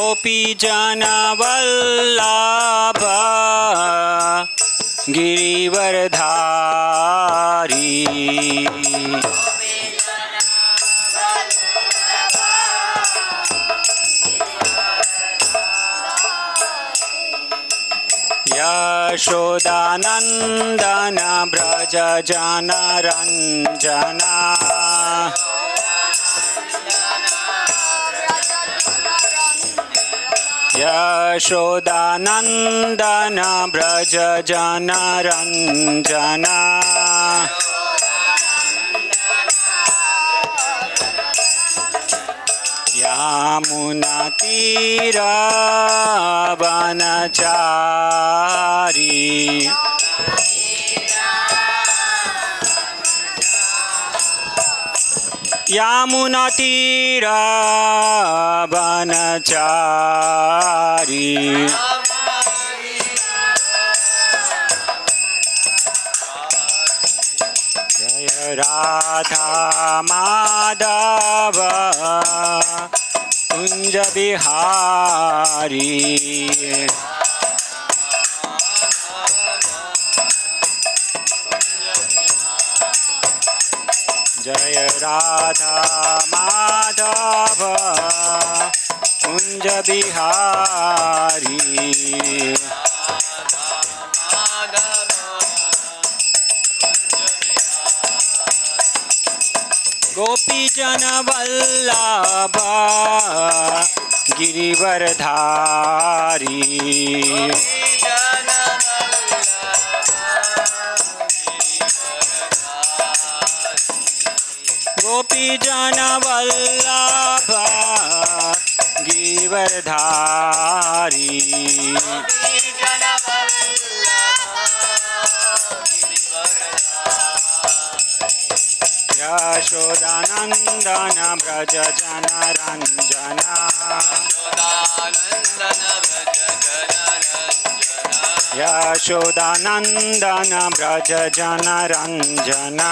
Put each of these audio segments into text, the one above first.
गोपीजनवल्लभ गिरिवरधारी यशोदानन्दन व्रज जनरञ्जना यशोदानन्दन व्रज जनरञ्जना यमुनातीरवनचारी यमुनातीरवनचारी जय राधा माधव कुंज बिहारी जय राधा माधव कुंज बिहारी गोपीजन वल्लभ गिरिवरधारी गोपीजन वल्लभ गिरिवरधारी यशोदानन्दन व्रज जनरञ्जना यशोदानन्दन व्रज जनरञ्जना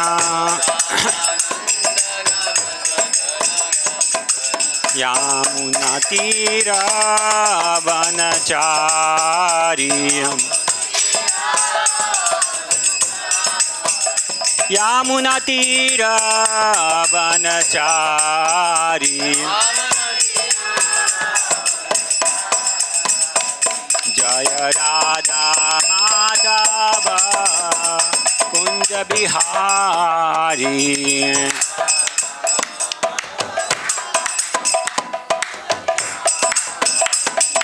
यमुनातीरवनचारी यमुनातीरवनचारी जय राधा माधव कुंज बिहारी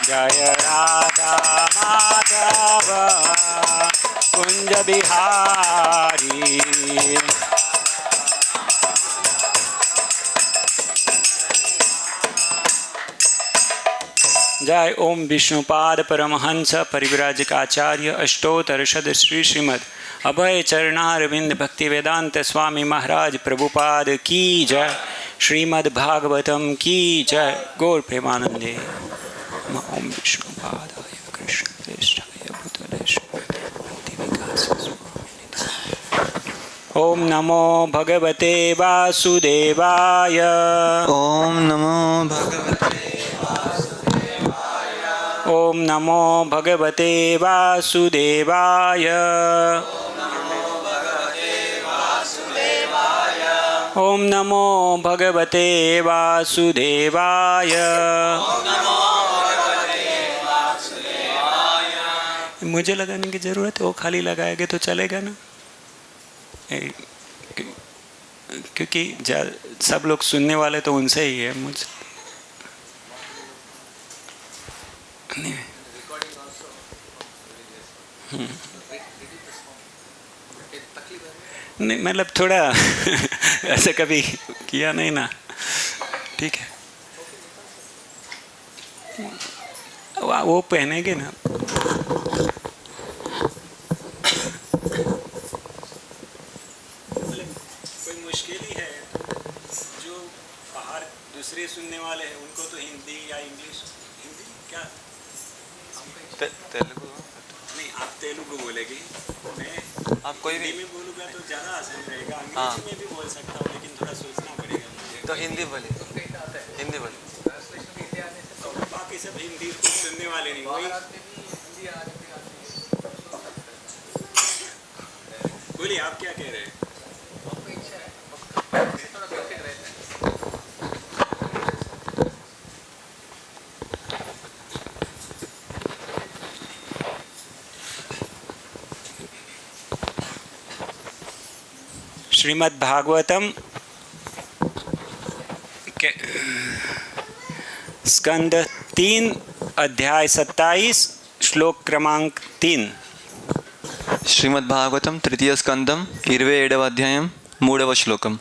जय राधा माधव कुंज बिहारी जय ओम विष्णुपाद परमहंस परिव्राजकाचार्य अष्टोत्तर शत श्री श्रीमद अभय चरणारविंद भक्ति वेदांत स्वामी महाराज प्रभुपाद की जय। श्रीमद् भागवतम की जय। गौर प्रेमानंदे। ओम विष्णुपादाय कृष्ण प्रेष्ठाय भूतले भक्ति विकास। ओम नमो भगवते वासुदेवाय। ओम नमो भगवते ओम नमो भगवते वासुदेवाय। ओम नमो भगवते वासुदेवाय। मुझे लगाने की जरूरत है, वो खाली लगाएंगे तो चलेगा ना, क्योंकि सब लोग सुनने वाले तो उनसे ही है। मुझे नहीं, मतलब थोड़ा ऐसे कभी किया नहीं ना, ठीक है। वो पहनेंगे ना। कोई मुश्किल ही है, जो बाहर दूसरे सुनने वाले हैं उनको तो हिंदी या इंग्लिश, हिंदी क्या तेलुगु नहीं, आप तेलुगु बोलेगी, मैं आप कोई भी में बोलूँगा तो ज़्यादा आसान रहेगा। अंग्रेजी में भी बोल सकता हूँ, लेकिन थोड़ा सोचना पड़ेगा मुझे। तो हिंदी बोले, हिंदी बोले। बात बाकी सब हिंदी कुछ सुनने वाले नहीं। वही बोलिए, आप क्या कह रहे हैं? श्रीमद् भागवतम के स्कंद 3 अध्याय 27 श्लोक क्रमांक 3। శ్రీమద్భాగవతం తృతీయ స్కందం 27వ అధ్యాయం 3వ శ్లోకం.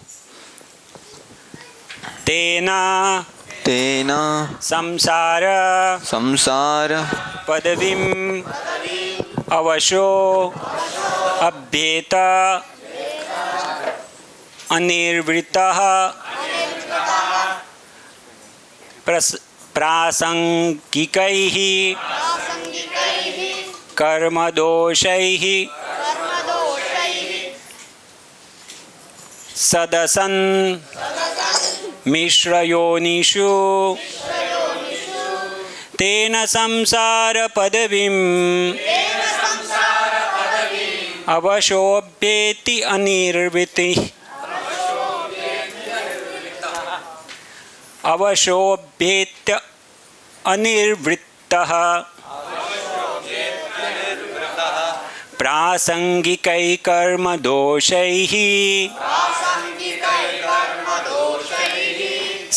तेन संसार पदवीं अवशो अभ्येत अनिर्वृत्तः प्रासंगिकैः कर्मदोषैः सदसन् मिश्रयोनिषु तेन संसार पदवीम् अवशोऽभ्येति अनिर्वृत्तिः अवशोऽभ्येत्य अनिर्वृत्तः प्रासंगिकैकर्मदोषैः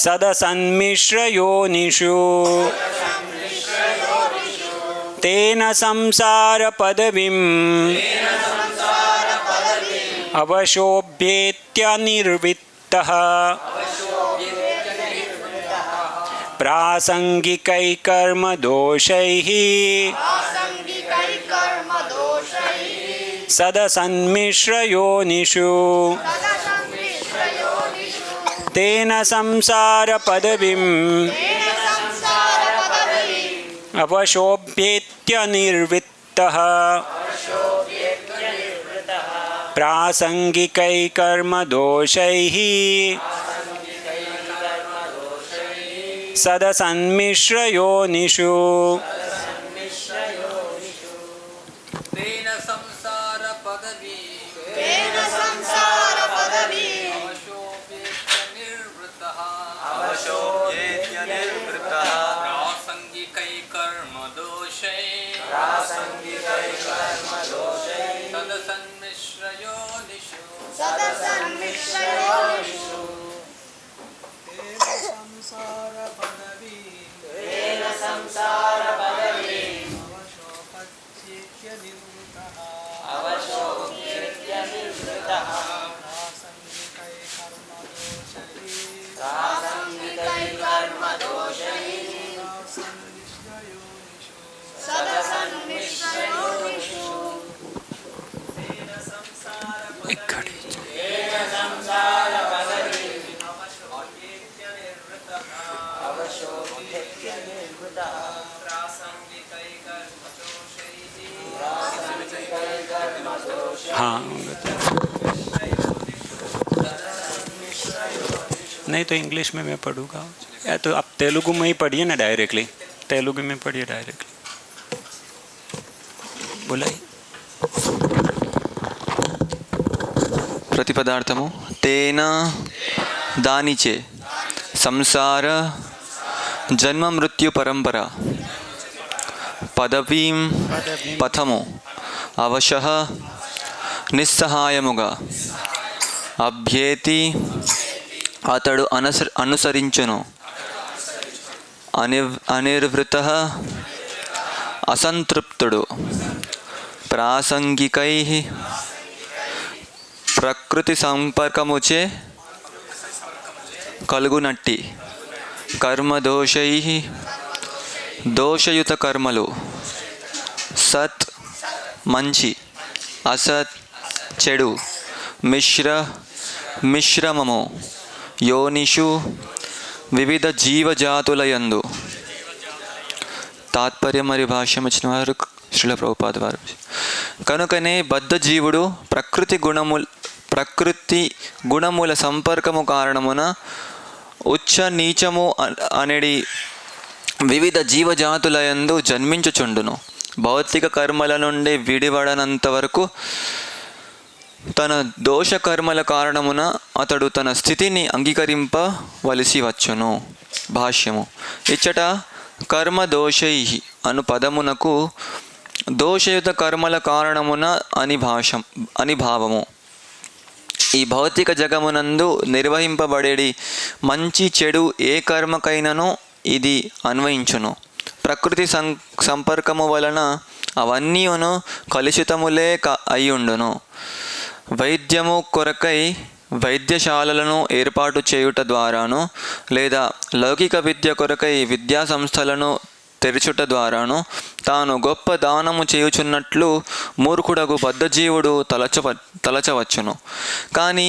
सदसन्मिश्रयोनिषु तेन संसारपदवीम् अवशोऽभ्येत्यनिर्वृत्तः प्रासंगिकैकर्मदोषैः सदसन्मिश्रयोनिषु तेन संसारपदवीम् अवशोऽभ्येत्यनिर्वृत्तः प्रासंगिकैकर्मदोषैः सदसन्मिश्रयोनिषु तेन संसार पदवी अवशोऽभ्येत्यनिर्वृत्तः प्रासंगिकैकर्मदोषै सदसन्मिश्रयोनिषु तेन संसार पदवी अवशोऽभ्येत्यनिर्वृत्तः प्रासंगिकैकर्मदोषैः सदसन्मिश्रयोनिषु तेन संसार पदवी अवशोऽभ्येत्यनिर्वृत्तः प्रासंगिकैकर्मदोषैः हाँ, नहीं तो इंग्लिश में मैं पढ़ूंगा, या तो आप तेलुगु में ही पढ़िए ना डायरेक्टली, तेलुगु में पढ़िए डायरेक्टली। बोला ప్రతిపదార్థము తేన దానిచే సంసార జన్మ మృత్యు పరంపర పదవీం పథము అవశః నిస్సహాయముగా అభ్యేతి అతడు అనుసరించును అనిర్వృతః అసంతృప్తుడు ప్రాసంగికై ప్రకృతి సంపర్కముచే కలుగునట్టి కర్మదోషై దోషయుత కర్మలు సత్ మంచి అసత్ చెడు మిశ్రమము యోనిషు వివిధ జీవజాతులయందు. తాత్పర్యం మరియు భాష్యం ఇచ్చిన వారు శ్రీల ప్రభుపాద వారు. కనుకనే బద్ధ జీవుడు ప్రకృతి గుణముల సంపర్కము కారణమున ఉచ్చ నీచము అనేది వివిధ జీవజాతులయందు జన్మించుచుండును. భౌతిక కర్మల నుండి విడిపడనంత వరకు తన దోష కర్మల కారణమున అతడు తన స్థితిని అంగీకరింపవలసి వచ్చును. భాష్యము. ఇచ్చట కర్మ దోషై అను పదమునకు దోషయుత కర్మల కారణమున అని భావము. ఈ భౌతిక జగమునందు నిర్వహింపబడేది మంచి చెడు ఏ కర్మకైనను ఇది అన్వయించును. ప్రకృతి సంపర్కము వలన అవన్నీను కలుషితములే అయ్యుండును. వైద్యము కొరకై వైద్యశాలలను ఏర్పాటు చేయుట ద్వారాను లేదా లౌకిక విద్య కొరకై విద్యా సంస్థలను తెరచుట ద్వారాను తాను గొప్ప దానము చేయుచున్నట్లు మూర్ఖుడగు బద్ధజీవుడు తలచవచ్చును. కానీ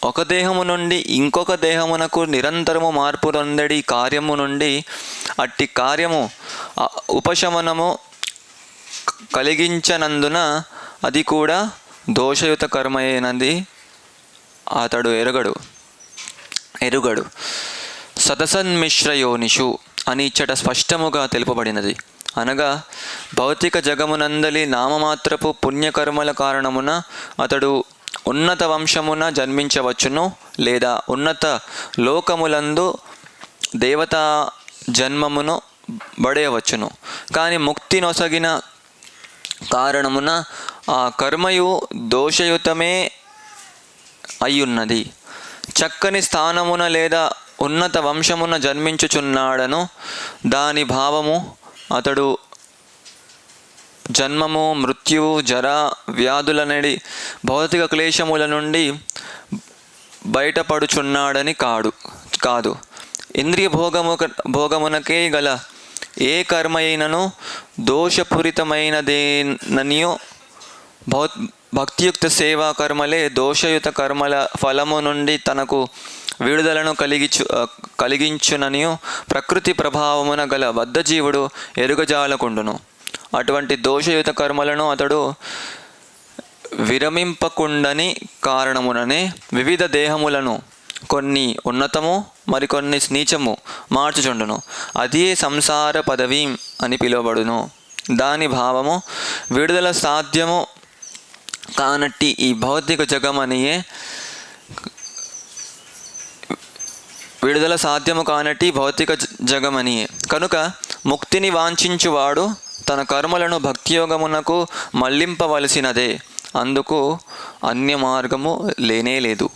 ఒక దేహము నుండి ఇంకొక దేహమునకు నిరంతరము మార్పు నొందడి కార్యము నుండి అట్టి కార్యము ఉపశమనము కలిగించనందున అది కూడా దోషయుత కర్మయేనది అతడు ఎరుగడు. సతసన్మిశ్రయోనిషు అని ఇచ్చట స్పష్టముగా తెలుపబడినది. అనగా భౌతిక జగమునందలి నామమాత్రపు పుణ్యకర్మల కారణమున అతడు ఉన్నత వంశమున జన్మించవచ్చును లేదా ఉన్నత లోకములందు దేవతా జన్మమును బడేయవచ్చును. కానీ ముక్తి నొసగిన కారణమున ఆ కర్మయు దోషయుతమే అయ్యున్నది. చక్కని స్థానమున లేదా ఉన్నత వంశమున జన్మించుచున్నాడను దాని భావము అతడు జన్మము మృత్యువు జర వ్యాధులనేది భౌతిక క్లేశముల నుండి బయటపడుచున్నాడని కాదు. ఇంద్రియ భోగమునకే గల ఏ కర్మ అయినను దోషపూరితమైనదేననియో భక్తియుక్త సేవా కర్మలే దోషయుత కర్మల ఫలము నుండి తనకు విడుదలను కలిగించుననియో ప్రకృతి ప్రభావమున గల బద్ధజీవుడు ఎరుగజాలకుండును. అటువంటి దోషయుత కర్మలను అతడు విరమింపకుండని కారణముననే వివిధ దేహములను కొన్ని ఉన్నతము మరికొన్ని నీచము మార్చుచుండును. అదే సంసార పదవీ అని పిలువబడును. దాని భావము విడుదల సాధ్యము కానట్టి ఈ భౌతిక జగమనియే కనుక ముక్తిని వాంఛించువాడు తన కర్మలను భక్తియోగమునకు మళ్లింపవలసినదే. అందుకు అన్య మార్గము లేనేలేదు.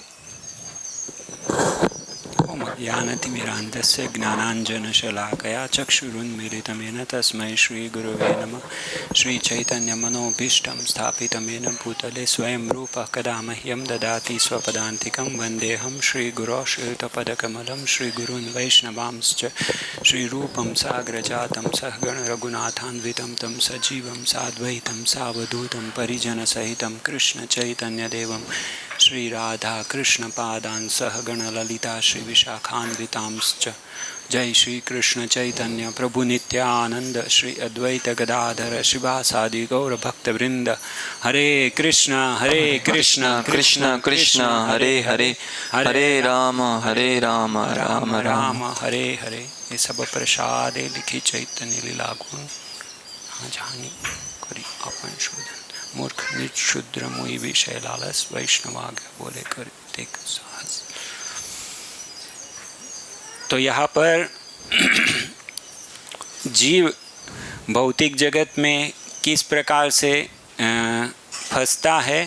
ज्ञानतिमिरान्धस्य ज्ञानाञ्जनशलाकया चक्षुरुन्मीलितमेन तस्मै श्रीगुरुवे नमः. श्रीचैतन्यमनोभीष्टं स्थापितमेन भूतले स्वयं रूपः कदा मह्यं ददाति स्वपदान्तिकं वन्देऽहं श्रीगुरो श्रीयुतपदकमलं श्रीगुरून् वैष्णवांश्च श्रीरूपं साग्रजातं सहगणरघुनाथान्वितं तं सजीवं साद्वैतं सावधूतं परिजनसहितं कृष्णचैतन्यदेवं श्रीराधा कृष्णपादान् सहगणललिता श्रीविशाखान्वितांश्च. जय श्री कृष्ण चैतन्य प्रभु नित्यानंद श्री अद्वैत गदाधर शिवासादि गौर भक्तवृंद. हरे कृष्ण कृष्ण कृष्ण हरे हरे, हरे राम राम राम हरे हरे. ये सब प्रसादे लिखी चैतन्य लीला गुण जानी करी अपन शोधन. मूर्ख निशुद्र मुई विषय लालस वैष्णवाग्य बोले कर देख साहस. तो यहाँ पर जीव भौतिक जगत में किस प्रकार से फंसता है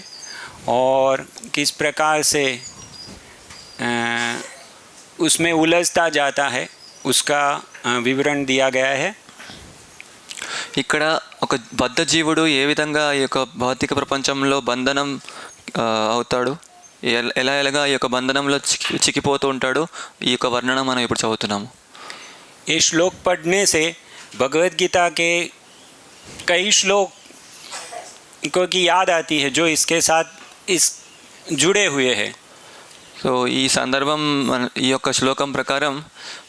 और किस प्रकार से उसमें उलझता जाता है उसका विवरण दिया गया है. ఇక్కడ ఒక బద్ధ జీవుడు ఏ విధంగా ఈ యొక్క భౌతిక ప్రపంచంలో బంధనం అవుతాడు, ఎలాగా ఈ యొక్క బంధనంలో చిక్కిపోతూ ఉంటాడు, ఈ యొక్క వర్ణన మనం ఇప్పుడు చదువుతున్నాము. ये श्लोक पढ़ने से भगवद गीता के कई श्लोक को की याद आती है जो इसके साथ जुड़े हुए हैं. సో ఈ సందర్భం ఈ యొక్క శ్లోకం ప్రకారం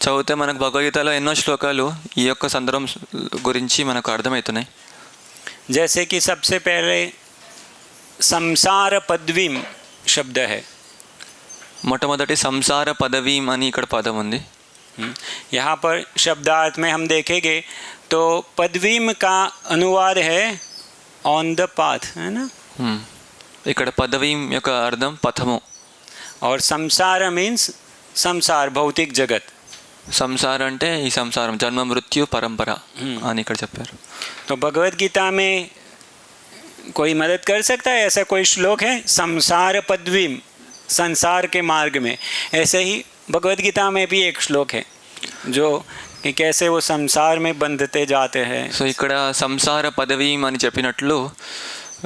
చదివితే మనకు భగవద్గీతలో ఎన్నో శ్లోకాలు ఈ యొక్క సందర్భం గురించి మనకు అర్థమవుతున్నాయి. जैसे कि सबसे पहले संसार पदवीम शब्द है. మొట్టమొదటి సంసార పదవీం అని ఇక్కడ పదం ఉంది. यहाँ पर शब्दार्थ में हम देखेंगे तो पदवीम का अनुवाद है ऑन द पाथ, है ना। ఇక్కడ పదవి యొక్క అర్థం పథము, और संसार मीन्स संसार भौतिक जगत। సంసారం అంటే ఈ సంసారం జన్మ మృత్యు పరంపర అని ఇక్కడ చెప్పారు. तो भगवत गीता में कोई मदद कर सकता है, ऐसा कोई श्लोक है संसार पदवीम, संसार के मार्ग में। ऐसे ही भगवत गीता में भी एक श्लोक है जो कि कैसे वो संसार में बंधते जाते हैं। సో ఇక్కడ సంసార పదవి అని చెప్పినట్లు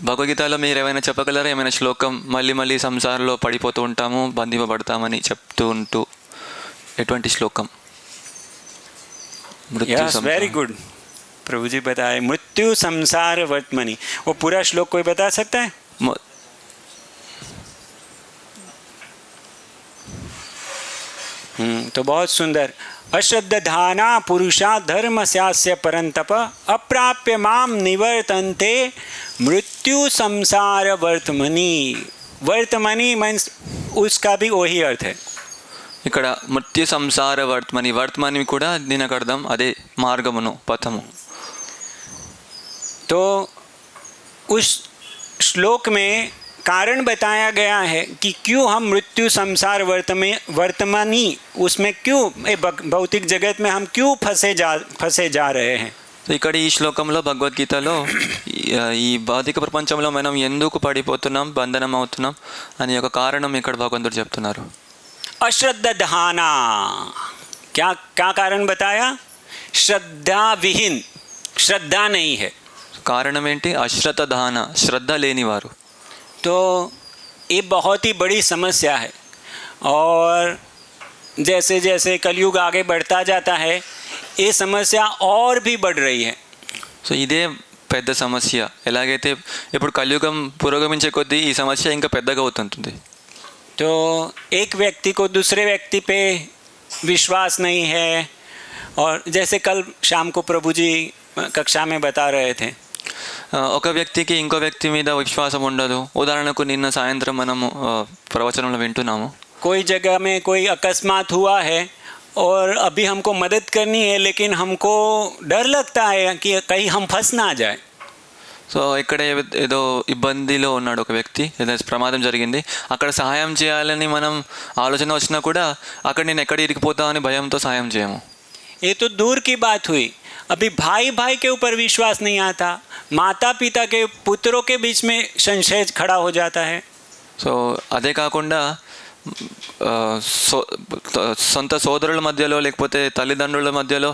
భగవద్గీతలో మీరు ఏమైనా చెప్పగలరా? ఏమైనా శ్లోకం మళ్ళీ మళ్ళీ సంసారంలో పడిపోతూ ఉంటాము, బంధింపబడతామని చెప్తూ ఉంటూ ఎటువంటి శ్లోకం? यस वेरी गुड, प्रभु जी बताए मृत्यु संसार वर्तमनी। वो पूरा श्लोक कोई बता सकता है? तो बहुत सुंदर। अश्रद्धाना पुरुषा धर्म स्यास्य परंतप अप्राप्य माम निवर्तन्ते मृत्यु संसार वर्तमनी। वर्तमनी मीन्स उसका भी वही अर्थ है। ఇక్కడ మృత్యు సంసార వర్తమని, వర్తమని కూడా దీనికి అర్థం అదే మార్గమును, పథము. तो उस श्लोक में कारण बताया गया है कि क्यों हम मृत्यु संसार वर्तमानी उसमें क्यों भौतिक जगत में हम क्यों फंसे जा रहे हैं। ఇక్కడ ఈ శ్లోకంలో భగవద్గీతలో ఈ భౌతిక ప్రపంచంలో మనం ఎందుకు పడిపోతున్నాం, బంధనం అవుతున్నాం అని ఒక కారణం ఇక్కడ భగవంతుడు చెప్తున్నారు. अश्रद्धाना, क्या क्या कारण बताया? श्रद्धा विहीन, श्रद्धा नहीं है। కారణం ఏంటి? అశ్రద్ధదాన, శ్రద్ధ లేనివారు. तो ये बहुत ही बड़ी समस्या है और जैसे जैसे कलयुग आगे बढ़ता जाता है ये समस्या और भी बढ़ रही है. సో ఇదే పెద్ద సమస్య. ఎలాగైతే ఇప్పుడు కలియుగం పురోగమించే కొద్దీ ఈ సమస్య ఇంకా పెద్దగా అవుతుంటుంది. तो एक व्यक्ति को दूसरे व्यक्ति पे विश्वास नहीं है और जैसे कल शाम को प्रभु जी कक्षा में बता रहे थे, ఒక వ్యక్తికి ఇంకో వ్యక్తి మీద విశ్వాసం ఉండదు. ఉదాహరణకు నిన్న సాయంత్రం మనము ప్రవచనంలో వింటున్నాము, कोई जगह में कोई अकस्मात हुआ है और अभी हमको मदद करनी है लेकिन हमको डर लगता है कि कहीं हम फंस ना जाए. సో ఇక్కడ ఏదో ఇబ్బందిలో ఉన్నాడు ఒక వ్యక్తి, ఏదైనా ప్రమాదం జరిగింది, అక్కడ సహాయం చేయాలని మనం ఆలోచన వచ్చినా కూడా అక్కడ నేను ఎక్కడ ఇరికిపోతా అని భయంతో సహాయం చేయము. ये तो दूर की बात हुई. अभी भाई भाई के ऊपर विश्वास नहीं आता, माता पिता के पुत्रों के बीच में संशय खड़ा हो जाता है. సో అదే కాకుండా సొంత సోదరుల మధ్యలో లేకపోతే తల్లిదండ్రుల మధ్యలో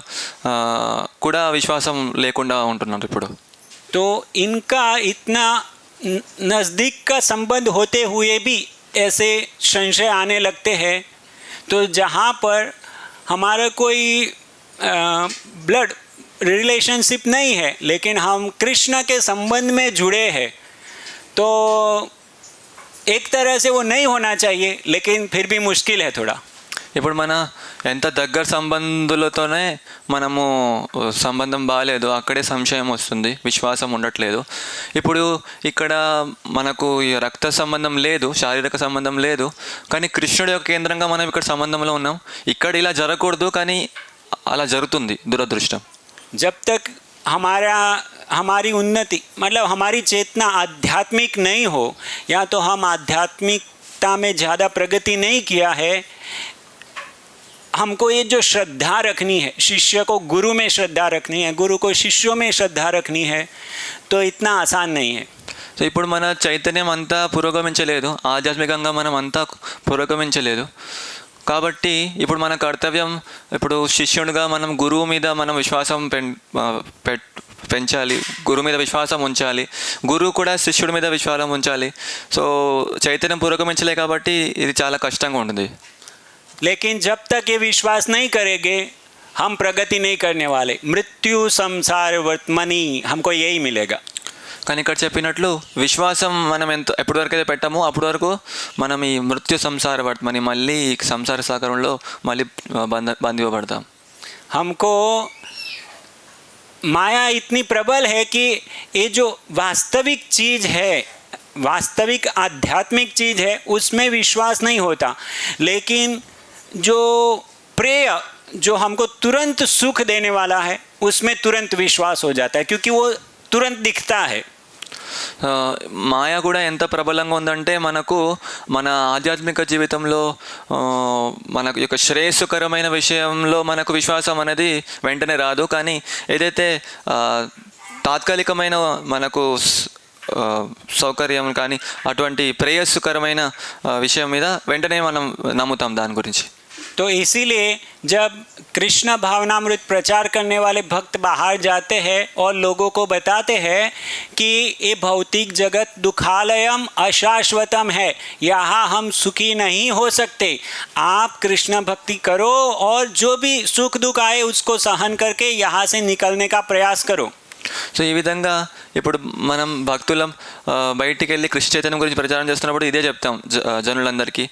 కూడా విశ్వాసం లేకుండా ఉంటున్నారు ఇప్పుడు. तो इनका इतना नज़दीक का संबंध होते हुए भी ऐसे संशय आने लगते हैं. तो जहाँ पर हमारा कोई ब्लड रिलेशनशिप नहीं है लेकिन हम कृष्ण के संबंध में जुड़े हैं, तो एक तरह से वो नहीं होना चाहिए लेकिन फिर भी मुश्किल है थोड़ा. ఇప్పుడు మన ఎంత దగ్గర సంబంధులతోనే మనము సంబంధం బాగాలేదు, అక్కడే సంశయం వస్తుంది, విశ్వాసం ఉండట్లేదు. ఇప్పుడు ఇక్కడ మనకు రక్త సంబంధం లేదు, శారీరక సంబంధం లేదు, కానీ కృష్ణుడి యొక్క కేంద్రంగా మనం ఇక్కడ సంబంధంలో ఉన్నాం. ఇక్కడ ఇలా జరగకూడదు కానీ అలా జరుగుతుంది, దురదృష్టం. जब तक हमारी उन्नति मतलब हमारी चेतना आध्यात्मिक नहीं हो या तो हम आध्यात्मिकता में ज़्यादा प्रगति नहीं किया है, हमको ये जो श्रद्धा रखनी है, शिष्य को गुरु में श्रद्धा रखनी है, गुरु को शिष्यों में श्रद्धा रखनी है, तो इतना आसान नहीं है. సో ఇప్పుడు మన చైతన్యం అంతా పురోగమించలేదు, ఆధ్యాత్మికంగా మనం అంతా పురోగమించలేదు. కాబట్టి ఇప్పుడు మన కర్తవ్యం, ఇప్పుడు శిష్యుడిగా మనం గురువు మీద మనం విశ్వాసం పెంచాలి, గురువు మీద విశ్వాసం ఉంచాలి, గురువు కూడా శిష్యుడి మీద విశ్వాసం ఉంచాలి. సో చైతన్యం పురోగమించలే కాబట్టి ఇది చాలా కష్టంగా ఉంటుంది. लेकिन जब तक ये विश्वास नहीं करेंगे हम प्रगति नहीं करने वाले. मृत्यु संसार वर्तमनी, हमको यही मिलेगा. కానీ ఇక్కడ చెప్పినట్లు విశ్వాసం మనం ఎప్పటి వరకు అయితే పెట్టామో అప్పటి వరకు మనం ఈ మృత్యు సంసార వర్తమని మళ్ళీ ఈ సంసార సాగరంలో మళ్ళీ బంధింపబడతాం. हमको माया इतनी प्रबल है कि ये जो वास्तविक चीज़ है, वास्तविक आध्यात्मिक चीज़ है, उसमें विश्वास नहीं होता. लेकिन जो प्रेय जो हमको तुरंत सुख देने वाला है उसमें तुरंत विश्वास हो जाता है, क्योंकि वो तुरंत दिखता है। మాయ కూడా ఎంత ప్రబలంగా ఉందంటే మనకు మన ఆధ్యాత్మిక జీవితంలో మన యొక్క శ్రేయస్సుకరమైన విషయంలో మనకు విశ్వాసం అనేది వెంటనే రాదు. కానీ ఏదైతే తాత్కాలికమైన మనకు సౌకర్యం కానీ అటువంటి ప్రేయస్సుకరమైన విషయం మీద వెంటనే మనం నమ్ముతాం దాని గురించి. तो इसीलिए जब कृष्ण भावनामृत प्रचार करने वाले भक्त बाहर जाते हैं और लोगों को बताते हैं कि ये भौतिक जगत दुखालयम अशाश्वतम है, यहाँ हम सुखी नहीं हो सकते, आप कृष्ण भक्ति करो और जो भी सुख दुख आए उसको सहन करके यहाँ से निकलने का प्रयास करो. సో ఈ విధంగా ఇప్పుడు మనం భక్తులం బయటికి వెళ్ళి కృష్ణ చైతన్యం గురించి ప్రచారం చేస్తున్నప్పుడు ఇదే చెప్తాం జనులందరికీ.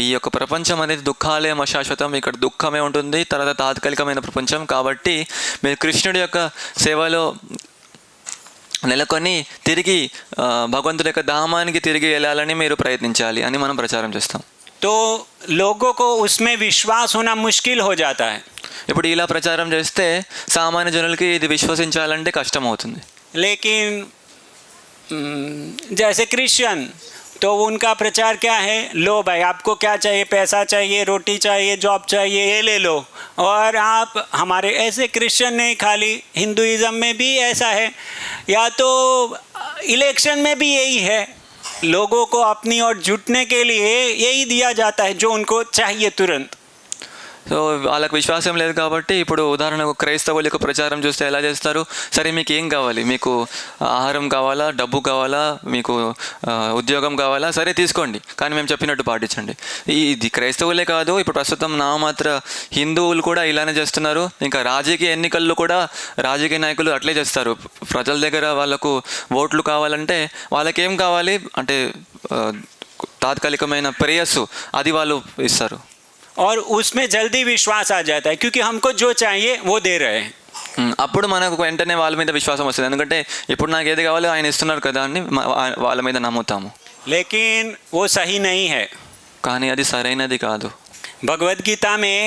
ఈ యొక్క ప్రపంచం అనేది దుఃఖాలయం అశాశ్వతం, ఇక్కడ దుఃఖమే ఉంటుంది, తర్వాత తాత్కాలికమైన ప్రపంచం. కాబట్టి మీరు కృష్ణుడి యొక్క సేవలో నెలకొని తిరిగి భగవంతుడి యొక్క ధామానికి తిరిగి వెళ్ళాలని మీరు ప్రయత్నించాలి అని మనం ప్రచారం చేస్తాం. तो लोगों को उसमें विश्वास होना मुश्किल हो जाता है. ఇప్పుడు ఇలా ప్రచారం చేస్తే సామాన్య జనులకి ఇది విశ్వసించాలంటే కష్టం అవుతుంది. लेकिन जैसे क्रिश्चियन तो उनका प्रचार क्या है, लो भाई आपको क्या चाहिए, पैसा चाहिए, रोटी चाहिए, जॉब चाहिए, ये ले लो. और आप हमारे ऐसे क्रिश्चियन नहीं, खाली हिंदुइज़म में भी ऐसा है, या तो इलेक्शन में भी यही है, लोगों को अपनी ओर जुटने के लिए यही दिया जाता है जो उनको चाहिए तुरंत. సో వాళ్ళకి విశ్వాసం లేదు కాబట్టి ఇప్పుడు ఉదాహరణకు క్రైస్తవుల యొక్క ప్రచారం చూస్తే ఎలా చేస్తారు, సరే మీకు ఏం కావాలి, మీకు ఆహారం కావాలా, డబ్బు కావాలా, మీకు ఉద్యోగం కావాలా, సరే తీసుకోండి, కానీ మేము చెప్పినట్టు పాటించండి. ఇది క్రైస్తవులే కాదు, ఇప్పుడు ప్రస్తుతం నామాత్ర హిందువులు కూడా ఇలానే చేస్తున్నారు. ఇంకా రాజకీయ ఎన్నికల్లో కూడా రాజకీయ నాయకులు అట్లే చేస్తారు. ప్రజల దగ్గర వాళ్ళకు ఓట్లు కావాలంటే వాళ్ళకేం కావాలి అంటే తాత్కాలికమైన ప్రేయస్సు అది వాళ్ళు ఇస్తారు. और उसमें जल्दी विश्वास आ जाता है क्योंकि हमको जो चाहिए वो दे रहे हैं. అప్పుడు మనకు వెంటనే వాళ్ళ మీద విశ్వాసం వస్తుంది, ఎందుకంటే ఇప్పుడు నాకు ఏది కావాలో ఆయన ఇస్తున్నారు కదా అని వాళ్ళ మీద నమ్ముతాము. लेकिन वो सही नहीं है. కానీ అది సరైనది కాదు. भगवद गीता में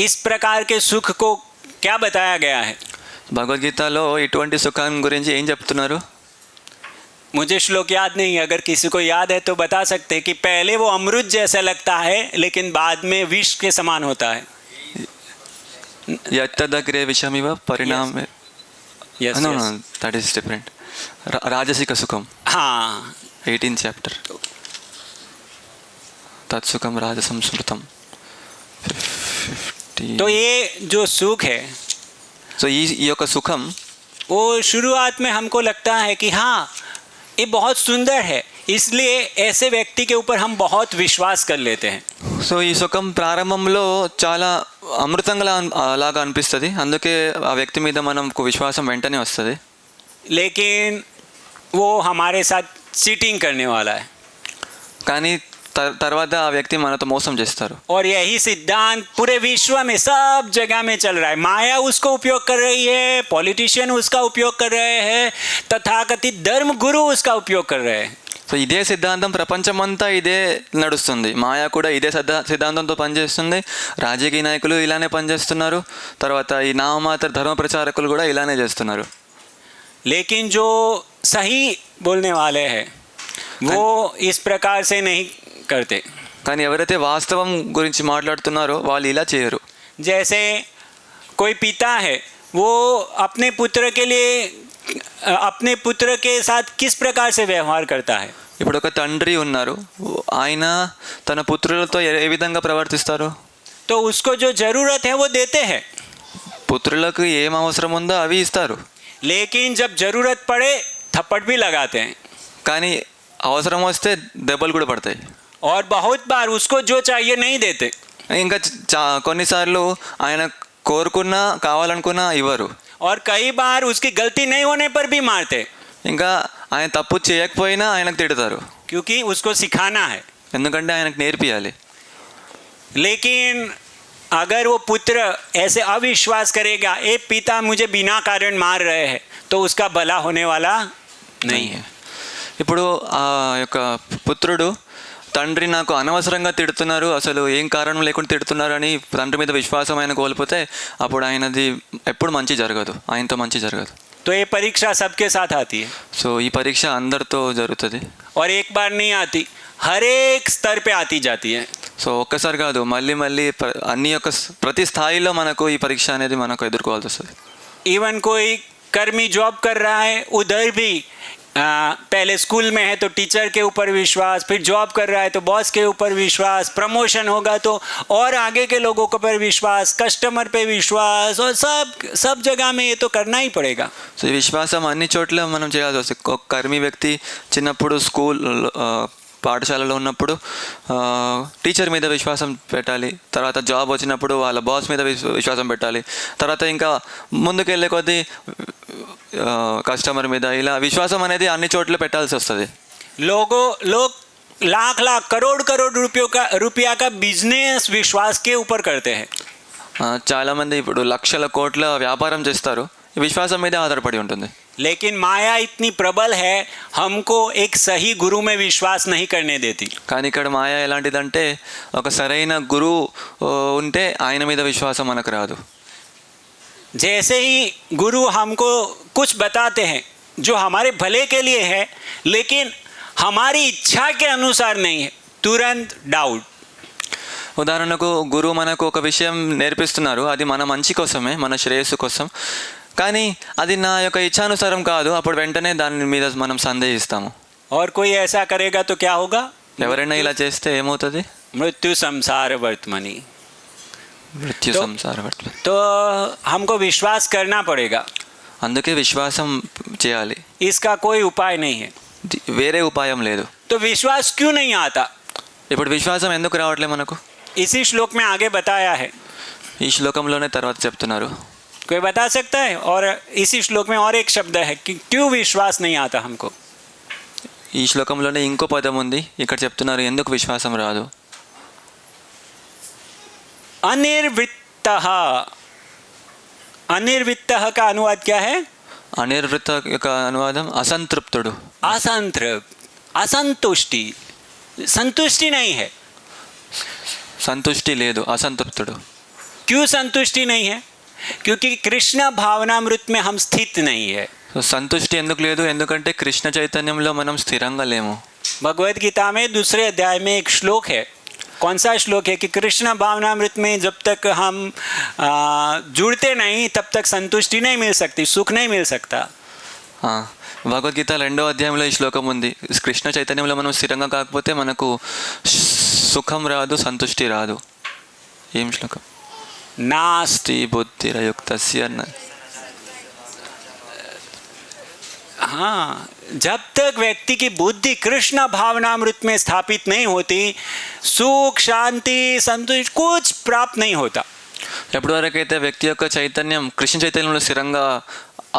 इस प्रकार के सुख को क्या बताया गया है? భగవద్గీతలో ఇటువంటి సుఖం గురించి ఏం చెప్తున్నారు? मुझे श्लोक याद नहीं, अगर किसी को याद है तो बता सकते हैं कि पहले वो अमृत जैसा लगता है लेकिन बाद में विष के समान होता है. యత్తదగ్రే విషమివ పరిణామే. Yes, No, yes. no, that is different. రాజసిక సుఖం. हाँ, 18th chapter. తత్సుఖం రాజసం స్మృతం. तो ये जो सुख है సో ఈ యొక్క సుఖం वो शुरुआत में हमको लगता है कि हाँ ये बहुत सुंदर है, इसलिए ऐसे व्यक्ति के ऊपर हम बहुत विश्वास कर लेते हैं. సో ఈ సుఖం ప్రారంభంలో చాలా అమృతంగా లాగా అనిపిస్తుంది, అందుకే ఆ వ్యక్తి మీద మనకు విశ్వాసం వెంటనే వస్తుంది. लेकिन वो हमारे साथ चीटिंग करने वाला है. కానీ తర్వాత ఆ వ్యక్తి మనతో మోసం చేస్తారు. और यही सिद्धांत पूरे विश्व में सब जगह में चल रहा है. माया उसको उपयोग कर रही है, पॉलिटिशियन उसका उपयोग कर रहे हैं, तथाकथित धर्म गुरु उसका उपयोग कर रहे हैं. సో ఇదే సిద్ధాంతం ప్రపంచమంతా ఇదే నడుస్తుంది. మాయా కూడా ఇదే సిద్ధాంతంతో పనిచేస్తుంది, రాజకీయ నాయకులు ఇలానే పనిచేస్తున్నారు, తర్వాత ఈ నామమాత్ర ధర్మ ప్రచారకులు కూడా ఇలానే చేస్తున్నారు. लेकिन जो सही बोलने वाले हैं वो इस प्रकार से नहीं करते. కానీ ఎవరైతే వాస్తవం గురించి మాట్లాడుతున్నారో వాళ్ళు ఇలా చేయరు. जैसे कोई पिता है वो अपने पुत्र के लिए अपने पुत्र के साथ किस प्रकार से व्यवहार करता है. ఇప్పుడు ఒక తండ్రి ఉన్నారు, ఆయన తన పుత్రులతో ఏ విధంగా ప్రవర్తిస్తారు? तो उसको जो ज़रूरत है वो देते हैं, పుత్రులకు ఏం అవసరం ఉందో అవి ఇస్తారు. लेकिन जब ज़रूरत पड़े थप्पड़ भी लगाते हैं. కానీ అవసరం వస్తే దెబ్బలు కూడా పడతాయి. और बहुत बार उसको जो चाहिए नहीं देते. ఇంకా కొన్నిసార్లు ఆయన కోరుకున్నా కావాలనుకున్నా ఇవ్వరు. और कई बार उसकी गलती नहीं होने पर भी मारते, ఇంకా ఆయన తప్పు చేయకపోయినా ఆయనకు తిడతారు, क्योंकि उसको सिखाना है. ఎందుకంటే ఆయనకు నేర్పియాలి. लेकिन अगर वो पुत्र ऐसे अविश्वास करेगा, ए पिता मुझे बिना कारण मार रहे हैं, तो उसका भला होने वाला नहीं है. ఇప్పుడు ఆ యొక్క పుత్రుడు తండ్రి నాకు అనవసరంగా తిడుతున్నారు, అసలు ఏం కారణం లేకుండా తిడుతున్నారు అని తండ్రి మీద విశ్వాసం ఆయన కోల్పోతే అప్పుడు ఆయనది ఎప్పుడు మంచి జరగదు, ఆయనతో మంచి జరగదు. तो ये परीक्षा सबके साथ आती है సో ఈ పరీక్ష అందరితో జరుగుతుంది. और एक बार नहीं आती, हर एक स्तर पे आती जाती है. సో ఒక్కసారి కాదు, మళ్ళీ మళ్ళీ అన్ని యొక్క ప్రతి స్థాయిలో మనకు ఈ పరీక్ష అనేది మనకు ఎదుర్కోవాల్సి వస్తుంది. इवन कोई कर्मी जॉब कर रहा है, उधर भी पहले स्कूल में है तो टीचर के ऊपर विश्वास, फिर जॉब कर रहा है तो बॉस के ऊपर विश्वास, प्रमोशन होगा तो और आगे के लोगों के पर विश्वास, कस्टमर पे विश्वास, और सब जगह में ये तो करना ही पड़ेगा. సో ఈ విశ్వాసం అన్ని చోట్ల మనం చేయాల్సి వస్తుంది. ఒక కర్మీ వ్యక్తి చిన్నప్పుడు స్కూల్ పాఠశాలలో ఉన్నప్పుడు టీచర్ మీద విశ్వాసం పెట్టాలి, తర్వాత జాబ్ వచ్చినప్పుడు వాళ్ళ బాస్ మీద విశ్వాసం పెట్టాలి, తర్వాత ఇంకా ముందుకెళ్ళే కొద్దీ కస్టమర్ మీద, ఇలా విశ్వాసం అనేది అన్ని చోట్ల పెట్టాల్సి వస్తుంది. लोग लाख लाख करोड़ करोड़ रुपया का बिजनेस विश्वास के ऊपर करते हैं. చాలామంది ఇప్పుడు లక్షల కోట్ల వ్యాపారం చేస్తారు, విశ్వాసం మీద ఆధారపడి ఉంటుంది. लेकिन माया इतनी प्रबल है, हमको एक सही गुरु में विश्वास नहीं करने देती. కానీ ఇక్కడ మాయ ఎలాంటిదంటే ఒక సరైన గురువు ఉంటే ఆయన మీద విశ్వాసం మనకు రాదు. जैसे ही गुरु हमको कुछ बताते हैं जो हमारे भले के लिए है, लेकिन हमारी इच्छा के अनुसार नहीं है, तुरंत डाउट. ఉదాహరణకు గురువు మనకు ఒక విషయం నేర్పిస్తున్నారు, అది మన మంచి కోసమే, మన శ్రేయస్సు కోసం, కానీ అది నా యొక్క ఇచ్ఛానుసారం కాదు, అప్పుడు వెంటనే దాని మీద మనం సందేహిస్తాము. और कोई ऐसा करेगा तो क्या होगा? ఎవరైనా ఇలా చేస్తే ఏమవుతుంది? मृत्यु संसार वर्तमनी. మృత్యు సంసార వర్తమాని. तो हमको विश्वास करना पड़ेगा, అందుకే విశ్వాసం చేయాలి, इसका कोई उपाय नहीं है. వేరే ఉపాయం లేదు. तो विश्वास क्यों नहीं आता? ఇప్పుడు విశ్వాసం ఎందుకు రావట్లే మనకు? इसी श्लोक में आगे बताया है. ఈ శ్లోకంలోనే తర్వాత చెప్తున్నారు. कोई बता सकता है? और इसी श्लोक में और एक शब्द है कि क्यों विश्वास नहीं आता हमको. ఈ శ్లోకంలోనే ఇంకో పదం ఉంది, ఇక్కడ చెప్తున్నారు ఎందుకు విశ్వాసం రాదు. अनिर्वृत्तः. अनिर्वृत्तः का अनुवाद क्या है? అనిర్వృత యొక్క అనువాదం అసంతృప్తుడు. असंतृप्त, असंतुष्टि, संतुष्टि नहीं है. సంతుష్టి లేదు, అసంతృప్తుడు. क्यों संतुष्टि नहीं है? क्योंकि कृष्ण भावनामृत में हम स्थित नहीं है. సంతుష్టి ఎందుకు లేదు? ఎందుకంటే కృష్ణ చైతన్యంలో మనం స్థిరంగా లేము. भगवद गीता में दूसरे अध्याय में एक श्लोक है. कौन सा श्लोक है? कि कृष्ण भावनामृत में जब तक हम जुड़ते नहीं तब तक संतुष्टि नहीं मिल सकती, सुख नहीं मिल सकता. భగవద్గీత 2వ అధ్యాయంలో ఈ శ్లోకం ఉంది, కృష్ణ చైతన్యంలో మనం స్థిరంగా కాకపోతే మనకు సుఖం రాదు, సంతుష్టి రాదు. ఏం శ్లోకం? नास्ति. బుద్ధిరయుక్తస్య. हाँ, जब तक व्यक्ति की बुद्धि कृष्ण भावनामृत में स्थापित नहीं होती, सुख शांति संतुष्टि कुछ प्राप्त नहीं होता. ఎప్పటి వరకు అయితే వ్యక్తి యొక్క చైతన్యం కృష్ణ చైతన్యంలో స్థిరంగా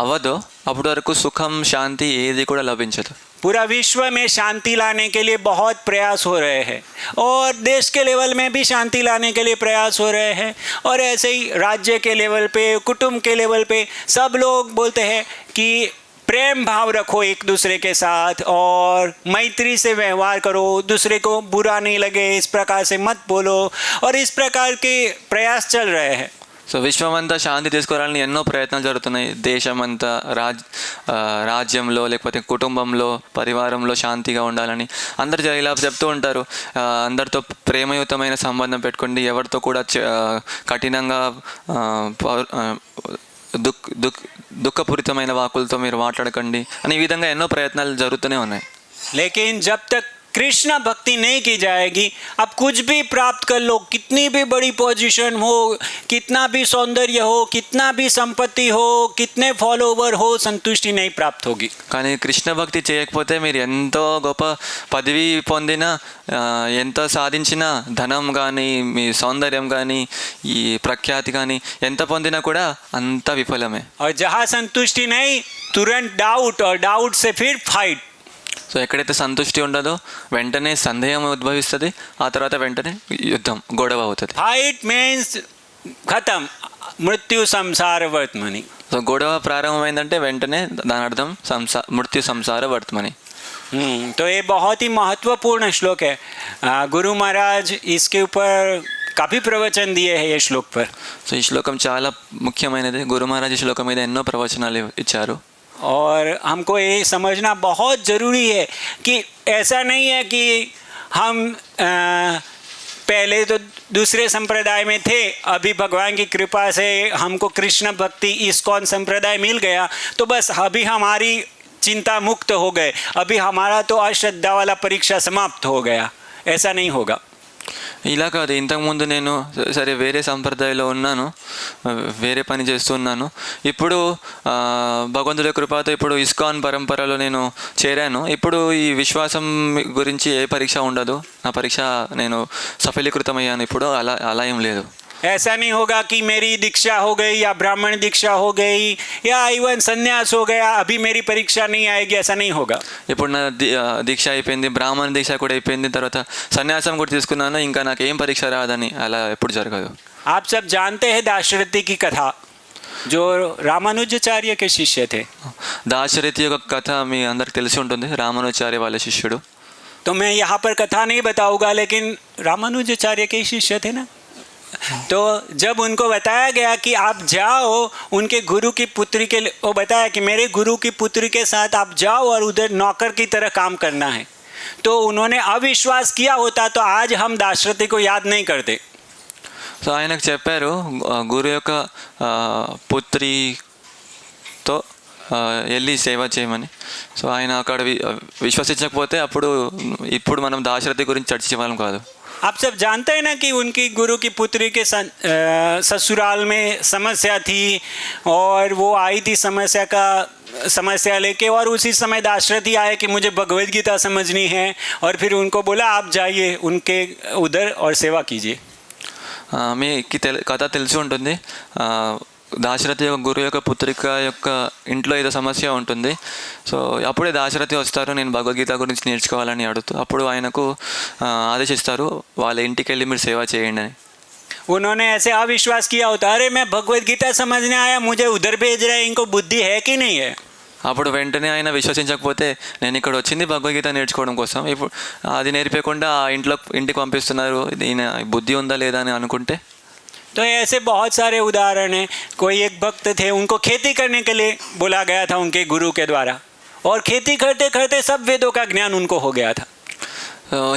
అవ్వదో అప్పటి వరకు సుఖం శాంతి ఏది కూడా లభించదు. पूरा विश्व में शांति लाने के लिए बहुत प्रयास हो रहे हैं, और देश के लेवल में भी शांति लाने के लिए प्रयास हो रहे हैं, और ऐसे ही राज्य के लेवल पे, कुटुंब के लेवल पे सब लोग बोलते हैं कि प्रेम भाव रखो एक दूसरे के साथ और मैत्री से व्यवहार करो, दूसरे को बुरा नहीं लगे इस प्रकार से मत बोलो, और इस प्रकार के प्रयास चल रहे हैं. సో విశ్వమంతా శాంతి తీసుకురావాలని ఎన్నో ప్రయత్నాలు జరుగుతున్నాయి. దేశమంతా రాజ్యంలో లేకపోతే కుటుంబంలో పరివారంలో శాంతిగా ఉండాలని అందరు ఇలా చెప్తూ ఉంటారు. అందరితో ప్రేమయుతమైన సంబంధం పెట్టుకోండి, ఎవరితో కూడా కఠినంగా దుఃఖపూరితమైన వాకులతో మీరు మాట్లాడకండి అని ఈ విధంగా ఎన్నో ప్రయత్నాలు జరుగుతూనే ఉన్నాయి. लेकिन जब तक कृष्ण भक्ति नहीं की जाएगी, अब कुछ भी प्राप्त कर लो, कितनी भी बड़ी पोजीशन हो, कितना भी सौंदर्य हो, कितना भी संपत्ति हो, कितने फॉलोवर हो, संतुष्टि नहीं प्राप्त होगी. కానీ కృష్ణ భక్తి చేయకపోతే మీరు ఎంతో గొప్ప పదవి పొందినా, ఎంతో సాధించినా, ధనం కానీ మీ సౌందర్యం కానీ ఈ ప్రఖ్యాతి కానీ ఎంత పొందినా కూడా అంత విఫలమే. और जहाँ संतुष्टि नहीं, तुरंत डाउट, और डाउट से फिर फाइट. సో ఎక్కడైతే సంతుష్టి ఉండదో వెంటనే సందేహం ఉద్భవిస్తుంది, ఆ తర్వాత వెంటనే యుద్ధం, గొడవ అవుతుంది. फाइट मीन्स खत्म, मृत्यु संसार वर्तमनी. సో గొడవ ప్రారంభమైందంటే వెంటనే దాని అర్థం మృత్యు సంసార వర్తమని. तो ये बहुत ही महत्वपूर्ण श्लोक है। गुरु महाराज इसके ऊपर काफ़ी प्रवचन दिए हैं ये श्लोक पर। సో ఈ శ్లోకం చాలా ముఖ్యమైనది. గురు మహారాజ్ ఈ శ్లోకం మీద ఎన్నో ప్రవచనాలు ఇచ్చారు. और हमको ये समझना बहुत ज़रूरी है कि ऐसा नहीं है कि हम पहले तो दूसरे संप्रदाय में थे, अभी भगवान की कृपा से हमको कृष्ण भक्ति इस्कॉन संप्रदाय मिल गया तो बस अभी हमारी चिंता मुक्त हो गए, अभी हमारा तो अश्रद्धा वाला परीक्षा समाप्त हो गया। ऐसा नहीं होगा। ఇలా కాదు. ఇంతకుముందు నేను సరే వేరే సంప్రదాయంలో ఉన్నాను, వేరే పని చేస్తున్నాను. ఇప్పుడు భగవంతుడి కృపతో ఇప్పుడు ఇస్కాన్ పరంపరలో నేను చేరాను. ఇప్పుడు ఈ విశ్వాసం గురించి ఏ పరీక్ష ఉండదు. నా పరీక్ష నేను సఫలీకృతమయ్యాను. ఇప్పుడు అలా ఏం లేదు. ऐसा नहीं होगा कि मेरी दीक्षा हो गई या ब्राह्मण दीक्षा हो गई या इवन संन्यास हो गया, अभी मेरी परीक्षा नहीं आएगी। ऐसा नहीं होगा। ఇప్పుడు నా దీక్ష అయిపోయింది, బ్రాహ్మణ దీక్ష కూడా అయిపోయింది, తర్వాత సన్యాసం కూడా తీసుకున్నాను, ఇంకా నాకు ఏం పరీక్ష రాదని అలా ఎప్పుడు జరగదు. आप सब जानते हैं दाशरथी की कथा, जो रामानुजाचार्य के शिष्य थे। దాశరథి యొక్క కథ మీ అందరికి తెలిసి ఉంటుంది. రామానుజాచార్య వాళ్ళ శిష్యుడు. तो मैं यहाँ पर कथा नहीं बताऊंगा, लेकिन रामानुजाचार्य के शिष्य थे ना। तो जब उनको बताया गया कि आप जाओ उनके गुरु की पुत्री के, वो बताया कि मेरे गुरु की पुत्री के साथ आप जाओ और उधर नौकर की तरह काम करना है, तो उन्होंने अविश्वास किया होता तो आज हम दाशरथी को याद नहीं करते। సో ఆయనకు చెప్పారు గురు యొక్క పుత్రితో వెళ్ళి సేవ చేయమని. సో ఆయన అక్కడ విశ్వసించకపోతే ఇప్పుడు మనం దాశరథి గురించి చర్చించే వాళ్ళం కాదు. आप सब जानते हैं ना कि उनकी गुरु की पुत्री के ससुराल में समस्या थी और वो आई थी समस्या लेके, और उसी समय दाशरथी आए कि मुझे भगवद गीता समझनी है, और फिर उनको बोला आप जाइए उनके उधर और सेवा कीजिए। మీకు కథ తెలిసి ఉంటుంది. దాశరథి యొక్క గురు యొక్క పుత్రిక యొక్క ఇంట్లో ఏదో సమస్య ఉంటుంది. సో అప్పుడే దాశరథి వస్తారు, నేను భగవద్గీత గురించి నేర్చుకోవాలని అడుగుతూ. అప్పుడు ఆయనకు ఆదేశిస్తారు వాళ్ళ ఇంటికి వెళ్ళి మీరు సేవ చేయండి అని. उन्होंने ऐसे अविश्वास किया होता, अरे मैं भगवद गीता समझने आया, मुझे उधर भेज रहे हैं, इनको बुद्धि है कि नहीं है। అప్పుడు వెంటనే ఆయన విశ్వసించకపోతే నేను ఇక్కడ వచ్చింది భగవద్గీత నేర్చుకోవడం కోసం, ఇప్పుడు అది నేర్పకుండా ఇంటికి పంపిస్తున్నారు, ఈయన బుద్ధి ఉందా లేదా అని అనుకుంటే. तो ऐसे बहुत सारे उदाहरण हैं। कोई एक भक्त थे, उनको खेती करने के लिए बोला गया था उनके गुरु के द्वारा, और खेती करते करते सब वेदों का ज्ञान उनको हो गया था।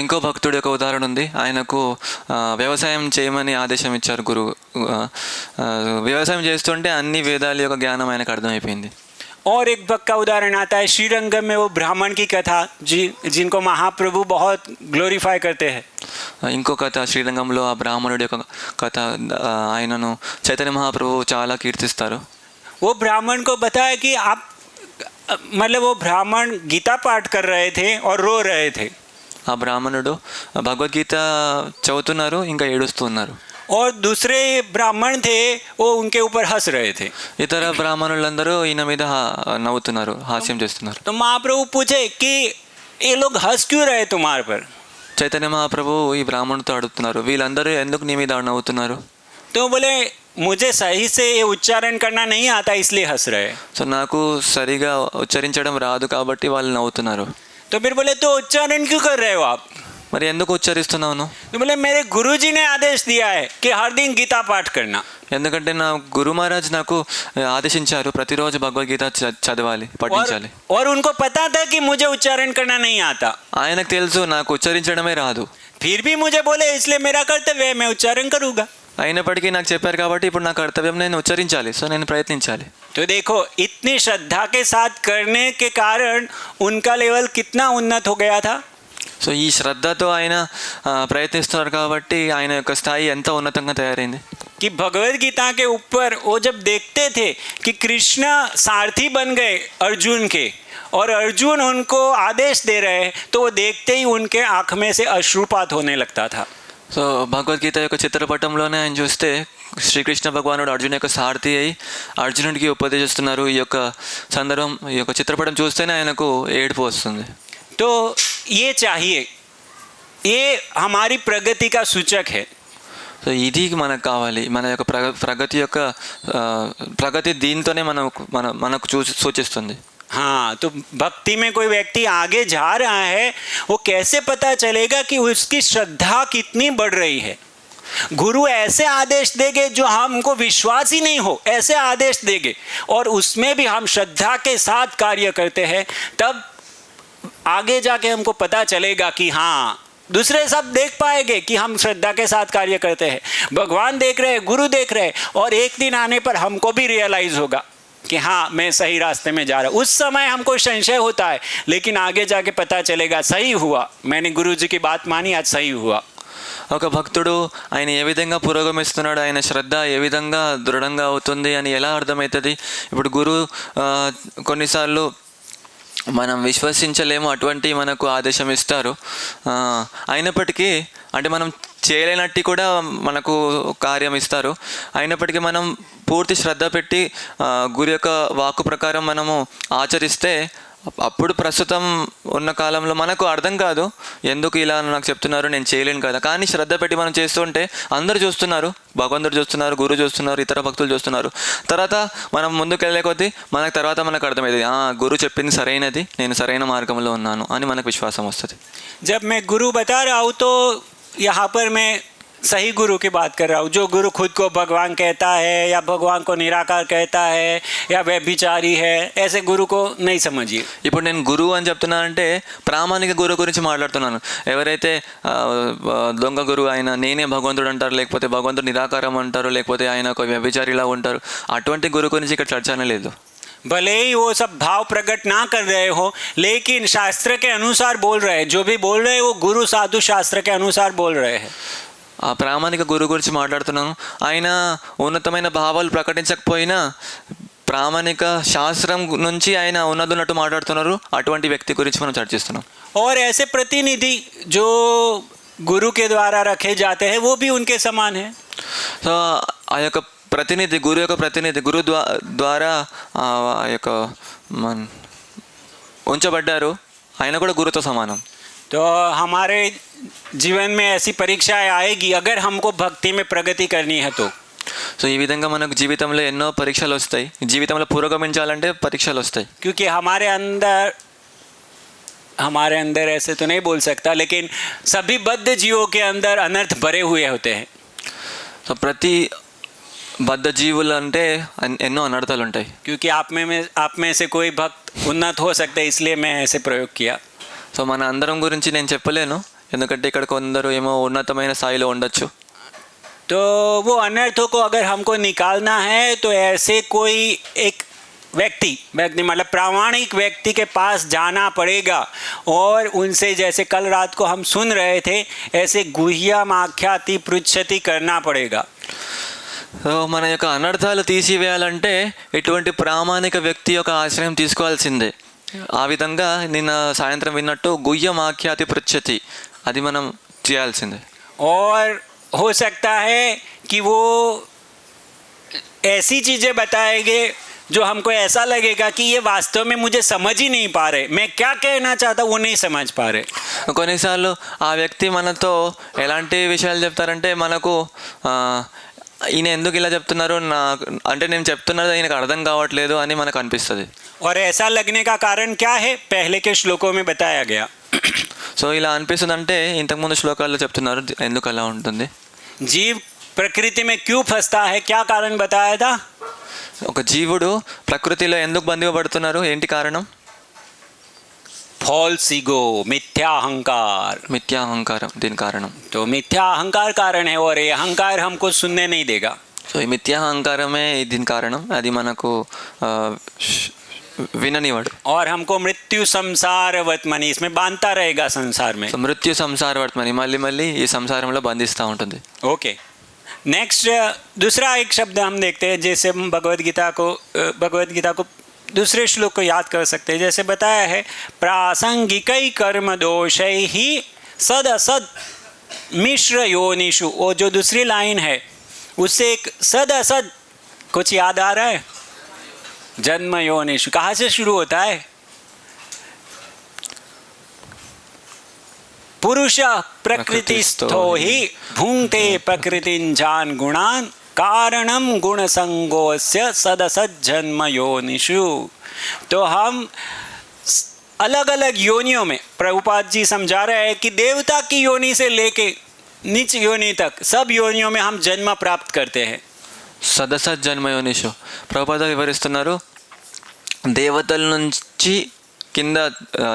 ఇంకో భక్తుడి యొక్క ఉదాహరణ ఉంది. ఆయనకు వ్యవసాయం చేయమని ఆదేశం ఇచ్చారు గురువు. వ్యవసాయం చేస్తుంటే అన్ని వేదాల యొక్క జ్ఞానం ఆయనకు అర్థమైపోయింది. और एक भक्त का उदाहरण आता है श्रीरंगम में, वो ब्राह्मण की कथा जिनको महाप्रभु बहुत ग्लोरीफाई करते हैं। ఇంకో కథ శ్రీరంగంలో ఆ బ్రాహ్మణుడి యొక్క కథ, ఆయనను చైతన్య మహాప్రభు చాలా కీర్తిస్తారు. वो ब्राह्मण को बताया कि आप मतलब वो ब्राह्मण गीता पाठ कर रहे थे और रो रहे थे। ఆ బ్రాహ్మణుడు భగవద్గీత చదువుతున్నారు, ఇంకా ఏడుస్తున్నారు. और दूसरे ब्राह्मण थे, वो उनके ऊपर हंस रहे थे। ఇతర బ్రాహ్మణులందరూ ఈయన మీద నవ్వుతున్నారు, హాస్యం చేస్తున్నారు. तो महाप्रभु पूछे कि ये लोग हंस क्यों रहे तुम्हारे पर। చైతన్య మహాప్రభు ఈ బ్రాహ్మణుడితో అడుగుతున్నారు, వీళ్ళందరూ ఎందుకు నీ మీద నవ్వుతున్నారు. तो बोले मुझे सही से ये उच्चारण करना नहीं आता इसलिए हंस रहे। సో నాకు సరిగా ఉచ్చరించడం రాదు కాబట్టి వాళ్ళు నవ్వుతున్నారు. तो फिर बोले तो उच्चारण क्यों कर रहे हो आप। మరి ఎందుకు ఉచ్చరిస్తున్నాను. तो बोले मेरे गुरुजी ने आदेश दिया है कि हर दिन गीता पाठ करना। ఎందుకంటే నా గురు మహారాజ్ నాకు ఆదేశించారు ప్రతిరోజు భగవద్గీత చదవాలి, పఠించాలి. और उनको पता था कि मुझे उच्चारण करना नहीं आता। ఆయనకు తెలుసు నాకు ఉచ్చరించడమే రాదు. फिर भी मुझे बोले इसलिए मेरा कर्तव्य है, मैं उच्चारण करूँगा। అయినప్పటికీ నాకు చెప్పారు కాబట్టి ఇప్పుడు నా కర్తవ్యం, నేను ఉచ్చరించాలి. సో నేను ప్రయత్నించాలి. तो देखो इतनी श्रद्धा के साथ करने के कारण उनका लेवल कितना उन्नत हो गया था। సో ఈ శ్రద్ధతో ఆయన ప్రయత్నిస్తున్నారు కాబట్టి ఆయన యొక్క స్థాయి ఎంత ఉన్నతంగా తయారైంది. कि भगवद गीता के ऊपर वो जब देखते थे कि कृष्ण सारथी बन गए अर्जुन के, और अर्जुन उनको आदेश दे रहे हैं, तो वो देखते ही उनके आँख में से अश्रुपात होने लगता था। సో భగవద్గీత యొక్క చిత్రపటంలోనే ఆయన చూస్తే శ్రీకృష్ణ భగవానుడు అర్జున్ యొక్క సారథి అయి అర్జునుడికి ఉపదేశిస్తున్నారు. ఈ యొక్క సందర్భం, ఈ యొక్క చిత్రపటం చూస్తేనే ఆయనకు ఏడుపు వస్తుంది. तो ये चाहिए, ये हमारी प्रगति का सूचक है। సో ఇది మనకు కావాలి. మన యొక్క ప్రగతి దీంతోనే మనకు సూచిస్తుంది. हाँ, तो भक्ति में कोई व्यक्ति आगे जा रहा है, वो कैसे पता चलेगा कि उसकी श्रद्धा कितनी बढ़ रही है? गुरु ऐसे आदेश देंगे जो हमको विश्वास ही नहीं हो, ऐसे आदेश देंगे, और उसमें भी हम श्रद्धा के साथ कार्य करते हैं, तब आगे जाके हमको पता चलेगा कि हाँ, दूसरे सब देख पाएंगे कि हम श्रद्धा के साथ कार्य करते हैं, भगवान देख रहे हैं, गुरु देख रहे हैं, और एक दिन आने पर हमको भी रियलाइज होगा कि हाँ, मैं सही रास्ते में जा रहा हूँ। उस समय हमको संशय होता है, लेकिन आगे जाके पता चलेगा सही हुआ, मैंने गुरु जी की बात मानी, आज सही हुआ। ఒక భక్తుడు ఆయన ఏ విధంగా పురోగమిస్తున్నాడు, ఆయన శ్రద్ధ ఏ విధంగా దృఢంగా అవుతుంది అని ఎలా అర్థమవుతుంది? ఇప్పుడు గురువు కొన్నిసార్లు మనం విశ్వసించలేము, అటువంటి మనకు ఆదేశం ఇస్తారు. అయినప్పటికీ అంటే మనం చేయలేనట్టు కూడా మనకు కార్యం ఇస్తారు. అయినప్పటికీ మనం పూర్తి శ్రద్ధ పెట్టి గురు యొక్క వాక్కు ప్రకారం మనము ఆచరిస్తే అప్పుడు ప్రస్తుతం ఉన్న కాలంలో మనకు అర్థం కాదు, ఎందుకు ఇలా నాకు చెప్తున్నారు, నేను చేయలేను కదా. కానీ శ్రద్ధ పెట్టి మనం చేస్తుంటే అందరూ చూస్తున్నారు, భగవంతుడు చూస్తున్నారు, గురువు చూస్తున్నారు, ఇతర భక్తులు చూస్తున్నారు. తర్వాత మనం ముందుకు వెళ్ళే కొద్దీ మనకు అర్థమవుతుంది, గురువు చెప్పింది సరైనది, నేను సరైన మార్గంలో ఉన్నాను అని మనకు విశ్వాసం వస్తుంది. जब मैं गुरु बता रहा हूँ तो यहाँ पर मैं सही गुरु की बात कर रहा हूँ, जो गुरु खुद को भगवान कहता है या भगवान को निराकार कहता है या व्यभिचारी है, ऐसे गुरु को नहीं समझिए. ఇప్పుడు నేను గురువు అని చెప్తున్నానంటే ప్రామాణిక గురువు గురించి మాట్లాడుతున్నాను. ఎవరైతే దొంగ గురువు, ఆయన నేనే భగవంతుడు అంటారు, లేకపోతే భగవంతుడు నిరాకారం అంటారు, లేకపోతే ఆయన ఒక వ్యభిచారిలా ఉంటారు, అటువంటి గురువు గురించి ఇక్కడ చర్చనే లేదు. भले ही वो सब भाव प्रकट ना कर रहे हो, लेकिन शास्त्र के अनुसार बोल रहे हैं, जो भी बोल रहे हैं वो गुरु साधु शास्त्र के अनुसार बोल रहे हैं. ఆ ప్రామాణిక గురువు గురించి మాట్లాడుతున్నాను. ఆయన ఉన్నతమైన భావాలు ప్రకటించకపోయినా ప్రామాణిక శాస్త్రం నుంచి ఆయన ఉన్నట్టు మాట్లాడుతున్నారు. అటువంటి వ్యక్తి గురించి మనం చర్చిస్తున్నాం. और ऐसे प्रतिनिधि जो गुरु के द्वारा रखे जाते हैं वो भी उनके समान है. సో ఆ యొక్క ప్రతినిధి, గురు యొక్క ప్రతినిధి, గురు ద్వారా ఆ యొక్క ఉంచబడ్డారు, ఆయన కూడా గురుతో సమానం. तो हमारे जीवन में ऐसी परीक्षाएं आएगी अगर हमको भक्ति में प्रगति करनी है तो. సో ఈ విధంగా మనకు జీవితంలో ఎన్నో పరీక్షలు వస్తాయి. జీవితంలో పురోగమించాలంటే పరీక్షలు వస్తాయి. क्योंकि हमारे अंदर ऐसे तो नहीं बोल सकता, लेकिन सभी बद्ध जीवों के अंदर अनर्थ भरे हुए होते हैं. సో ప్రతి బద్ధ జీవులు అంటే ఎన్నో అనర్థాలు ఉంటాయి. क्योंकि आप में से कोई भक्त उन्नत हो सकता है, इसलिए मैं ऐसे प्रयोग किया. సో మన అందరం గురించి నేను చెప్పలేను, ఎందుకంటే ఇక్కడ కొందరు ఏమో ఉన్నతమైన స్థాయిలో ఉండొచ్చు. तो वो अनर्थों को अगर हमको निकालना है तो ऐसे कोई एक व्यक्ति मतलब प्रामाणिक व्यक्ति के पास जाना पड़ेगा, और उनसे जैसे कल रात को हम सुन रहे थे, ऐसे गुह्यम आख्याति पृच्छति करना पड़ेगा. సో మన యొక్క అనర్థాలు తీసివేయాలంటే ఇటువంటి ప్రామాణిక వ్యక్తి యొక్క ఆశ్రయం తీసుకోవాల్సిందే. ఆ విధంగా నిన్న సాయంత్రం విన్నట్టు గుహ్యం ఆఖ్యాతి పృచ్చతి, అది మనం చేయాల్సిందే. और हो सकता है कि वो ऐसी चीज़ें बताएंगे जो हमको ऐसा लगेगा कि ये वास्तव में मुझे समझ ही नहीं पा रहे, मैं क्या कहना चाहता वो नहीं समझ पा रहे. కొన్నిసార్లు ఆ వ్యక్తి మనతో ఎలాంటి విషయాలు చెప్తారంటే మనకు ఈయన ఎందుకు ఇలా చెప్తున్నారు, అంటే నేను చెప్తున్నది ఈయనకు అర్థం కావట్లేదు అని మనకు అనిపిస్తుంది. और ऐसा लगने का कारण क्या है, पहले के श्लोकों में बताया गया. సో ఇలా అనిపిస్తుంది అంటే ఇంతకుముందు శ్లోకాల్లో చెప్తున్నారు ఎందుకు అలా ఉంటుంది. जीव प्रकृति में क्यों फंसता है, क्या कारण बताया था. ఒక జీవుడు ప్రకృతిలో ఎందుకు బంధింపబడుతున్నారు, ఏంటి కారణం? फॉल्स ईगो, मिथ्या अहंकार. మిథ్యా అహంకారం దీని కారణం. तो मिथ्या अहंकार कारण है, और ये अहंकार हमको सुनने नहीं देगा. సో ఈ మిథ్యా అహంకారమే దీని కారణం, అది మనకు విననివాడు. और हमको मृत्यु संसार वर्तमानी इसमें बांधता रहेगा संसार में. సో మృత్యు సంసార వర్తమని మళ్ళీ మళ్ళీ ఈ సంసారంలో బంధిస్తూ ఉంటుంది. ओके, नेक्स्ट दूसरा एक शब्द हम देखते हैं, जैसे हम भगवद गीता को दूसरे श्लोक को याद कर सकते हैं. जैसे बताया है, प्रासंगिकई कर्म दोषै ही सद असद मिश्र योनिषु. वो जो दूसरी लाइन है उससे एक सद असद कुछ याद आ रहा है. जन्म योनिषु कहाँ से शुरू होता है? पुरुष प्रकृतिस्थो ही भुंक्ते प्रकृतिंजान गुणान कारणम गुण संगोस्य सदसद जन्म योनिषु. तो हम अलग अलग योनियों में, प्रभुपाद जी समझा रहे हैं कि देवता की योनि से लेके नीच योनि तक सब योनियों में हम जन्म प्राप्त करते हैं. సదసత్ జన్మయోనిషు ప్రభుపాద వివరిస్తున్నారు. దేవతల నుంచి కింద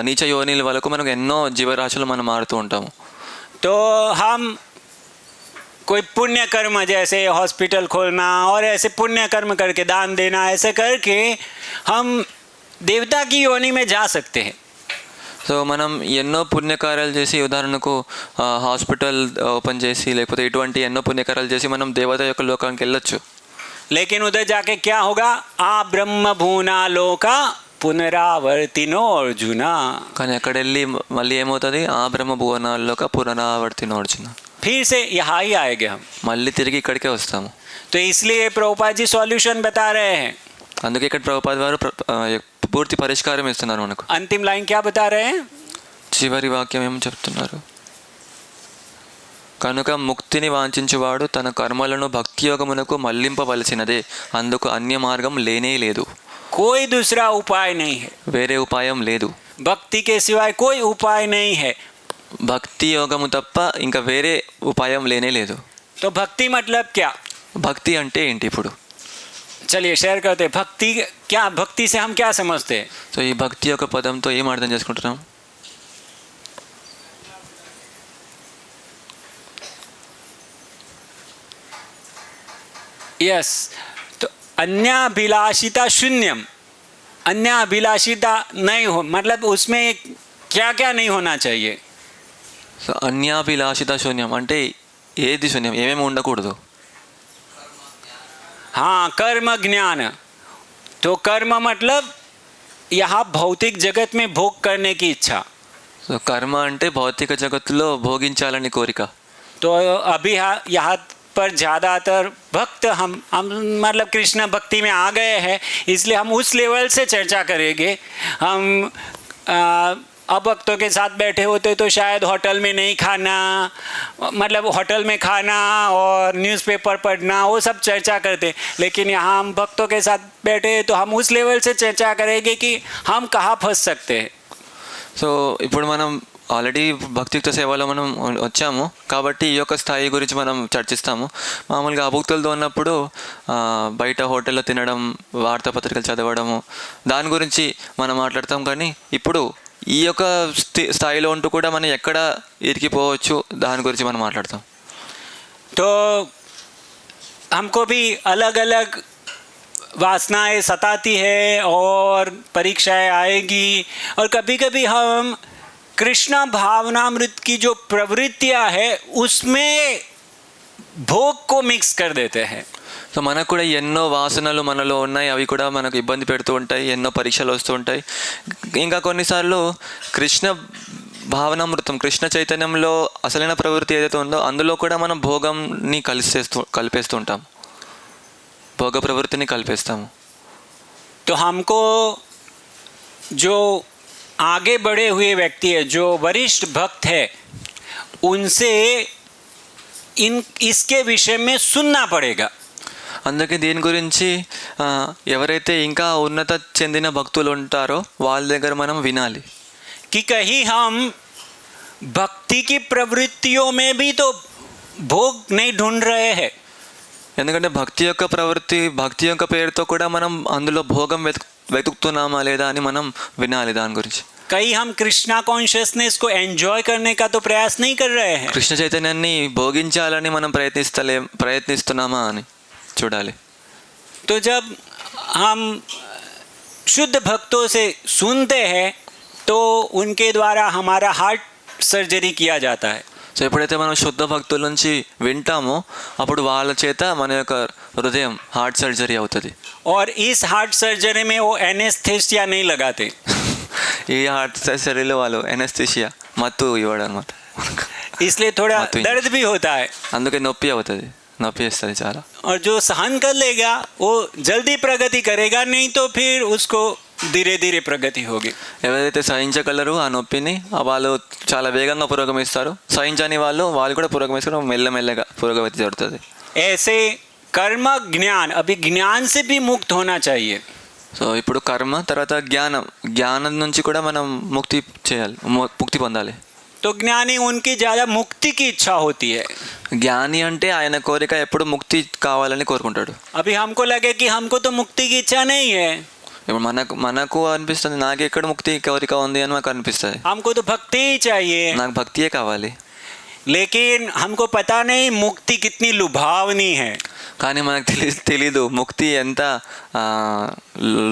నీచ యోనిల వరకు మనకు ఎన్నో జీవరాశులు మనం మారుతూ ఉంటాము. तो हम कोई पुण्य कर्म जैसे हॉस्पिटल खोलना और ऐसे पुण्य कर्म करके दान देना, ऐसे करके हम देवता की योनि में जा सकते हैं. సో మనం ఎన్నో పుణ్యకార్యాలు చేసి, ఉదాహరణకు హాస్పిటల్ ఓపెన్ చేసి, లేకపోతే ఇటువంటి ఎన్నో పుణ్యకార్యాలు చేసి మనం దేవత యొక్క లోకానికి వెళ్ళొచ్చు. लेकिन उधर जाके क्या होगा? आ ब्रह्म भूना लोका పునరావర్తినో అర్జున. కానీ అక్కడ వెళ్ళి మళ్ళీ ఏమవుతుంది? ఆ బ్రహ్మ భువనాల్లోక పునరావర్తినో అర్జున. फिर से यहाँ ही आएंगे हम. మళ్ళీ తిరిగి ఇక్కడికే వస్తాము. तो इसलिए प्रभुपाद जी सॉल्यूशन बता रहे हैं. అందుకే ఇక్కడ ప్రభుపాద వారు పూర్తి పరిష్కారం ఇస్తున్నారు మనకు. अंतिम लाइन क्या बता रहे हैं? చివరి వాక్యం ఏం చెప్తున్నారు? కనుక ముక్తిని వాంఛించువాడు తన కర్మలను భక్తియోగమునకు మళ్లింపవలసినదే, అందుకు అన్య మార్గం లేనే లేదు. कोई दूसरा उपाय नहीं है. వేరే ఉపాయం లేదు. भक्ति के सिवाय कोई उपाय नहीं है. భక్తి యోగము తప్ప ఇంకా వేరే ఉపాయం లేనే లేదు. तो भक्ति मतलब क्या? భక్తి అంటే ఏంటి? ఇప్పుడు चलिए शेयर करते हैं. भक्ति क्या? भक्ति से हम क्या समझते हैं? సో ఈ భక్తి యొక్క పదంతో ఏం అర్థం చేసుకుంటున్నాం? यस. तो अन्याभिलाषिता शून्यम. अन्याभिलाषिता नहीं हो मतलब उसमें क्या क्या नहीं होना चाहिए? సో అన్యాభిలాషిత శూన్యం అంటే ఏది శూన్యం? ఏమేమి ఉండకూడదు? हाँ, कर्म ज्ञान. तो कर्म मतलब यहाँ भौतिक जगत में भोग करने की इच्छा. సో కర్మ అంటే భౌతిక జగత్తులో భోగించాలని కోరిక. तो अभी यहाँ पर ज़्यादातर भक्त हम मतलब कृष्ण भक्ति में आ गए हैं, इसलिए हम उस लेवल से चर्चा करेंगे. हम अभक्तों के साथ बैठे होते तो शायद होटल में नहीं खाना, मतलब होटल में खाना और न्यूज़पेपर पढ़ना वो सब चर्चा करते. लेकिन यहाँ हम भक्तों के साथ बैठे तो हम उस लेवल से चर्चा करेंगे कि हम कहाँ फंस सकते हैं. సో ఇప్పుడు మనం ఆల్రెడీ భక్తియుక్త సేవలో మనం వచ్చాము కాబట్టి ఈ యొక్క స్థాయి గురించి మనం చర్చిస్తాము. మామూలుగా అభుక్తులతో ఉన్నప్పుడు బయట హోటల్లో తినడం, వార్తాపత్రికలు చదవడము, దాని గురించి మనం మాట్లాడతాం. కానీ ఇప్పుడు ఈ యొక్క స్థాయిలో ఉంటూ కూడా మనం ఎక్కడ ఇరికిపోవచ్చు దాని గురించి మనం మాట్లాడతాం. तो हमको भी अलग अलग वासनाएं सताती है और परीक्षाएं आएगी, और कभी कभी हम कृष्ण भावनामृत की जो प्रवृत्तियां है उसमें भोग को मिक्स कर देते हैं. సో మనకు కూడా ఎన్నో వాసనలు మనలో ఉన్నాయి, అవి కూడా మనకు ఇబ్బంది పెడుతూ ఉంటాయి, ఎన్నో పరీక్షలు వస్తూ ఉంటాయి. ఇంకా కొన్నిసార్లు కృష్ణ భావనామృతం, కృష్ణ చైతన్యంలో అసలైన ప్రవృత్తి ఏదైతే ఉందో అందులో కూడా మనం భోగంని కలిపేస్తూ ఉంటాం, భోగ ప్రవృత్తిని కలిపేస్తాము. तो हमको जो आगे बढ़े हुए व्यक्ति है, जो वरिष्ठ भक्त है, उनसे इसके विषय में सुनना पड़ेगा. అందుకే దీని గురించి ఎవరైతే ఇంకా ఉన్నత చెందిన భక్తులు ఉంటారో వాళ్ళ దగ్గర మనం వినాలి. कि कहीं हम भक्ति की प्रवृत्तियों में भी तो भोग नहीं ढूंढ रहे हैं. ఎందుకంటే భక్తి యొక్క ప్రవృత్తి, భక్తి యొక్క పేరుతో కూడా మనం అందులో భోగం వెతుకుతున్నామా లేదా అని మనం వినాలి దాని గురించి. कहीं हम कृष्णा कॉन्शियसनेस को एंजॉय करने का तो प्रयास नहीं कर रहे हैं. కృష్ణ చైతన్యాన్ని భోగించాలని మనం ప్రయత్నిస్తున్నామా అని చూడాలి. तो जब हम शुद्ध भक्तों से सुनते हैं तो उनके द्वारा हमारा हार्ट सर्जरी किया जाता है. సో ఎప్పుడైతే మనం శుద్ధ భక్తుల నుంచి వింటామో అప్పుడు వాళ్ళ చేత మన యొక్క హృదయం హార్ట్ సర్జరీ అవుతుంది. और इस हार्ट सर्जरी में वो एनेस्थेसिया नहीं लगाते. ఈ హార్ట్ సర్జరీలో వాళ్ళు ఎనస్థీషియా మత్తు ఇవ్వడం అనమాట. इसलिए थोड़ा दर्द भी होता है. అందుకే నొప్పి అవుతుంది, నొప్పి వేస్తుంది చాలా. और जो सहन कर लेगा वो जल्दी प्रगति करेगा, नहीं तो फिर उसको धीरे धीरे प्रगति होगी. ఎవరైతే సహించగలరు ఆ నొప్పిని వాళ్ళు చాలా వేగంగా పురోగమిస్తారు. సహించని వాళ్ళు కూడా పురోగమిస్తారు, మెల్లమెల్లగా పురోగతి జరుగుతుంది. ऐसे कर्म ज्ञान, अभी ज्ञान से भी मुक्त होना चाहिए. సో ఇప్పుడు కర్మ తర్వాత జ్ఞానం నుంచి కూడా మనం ముక్తి చేయాలి, ముక్తి పొందాలి. तो ज्ञानी उनकी ज़्यादा मुक्ति की इच्छा होती है. జ్ఞాని అంటే ఆయన కోరిక ఎప్పుడు ముక్తి కావాలని కోరుకుంటాడు. अभी हमको लगे कि हमको तो मुक्ति की इच्छा नहीं है. ఇప్పుడు మనకు అనిపిస్తుంది నాకు ఎక్కడ ముక్తి కోరిక ఉంది అని మాకు అనిపిస్తుంది. हमको तो भक्ति ही चाहिए. నాకు భక్తియే కావాలి. लेकिन हमको पता नहीं मुक्ति कितनी लुभावनी है. కానీ మనకు తెలీదు ముక్తి ఎంత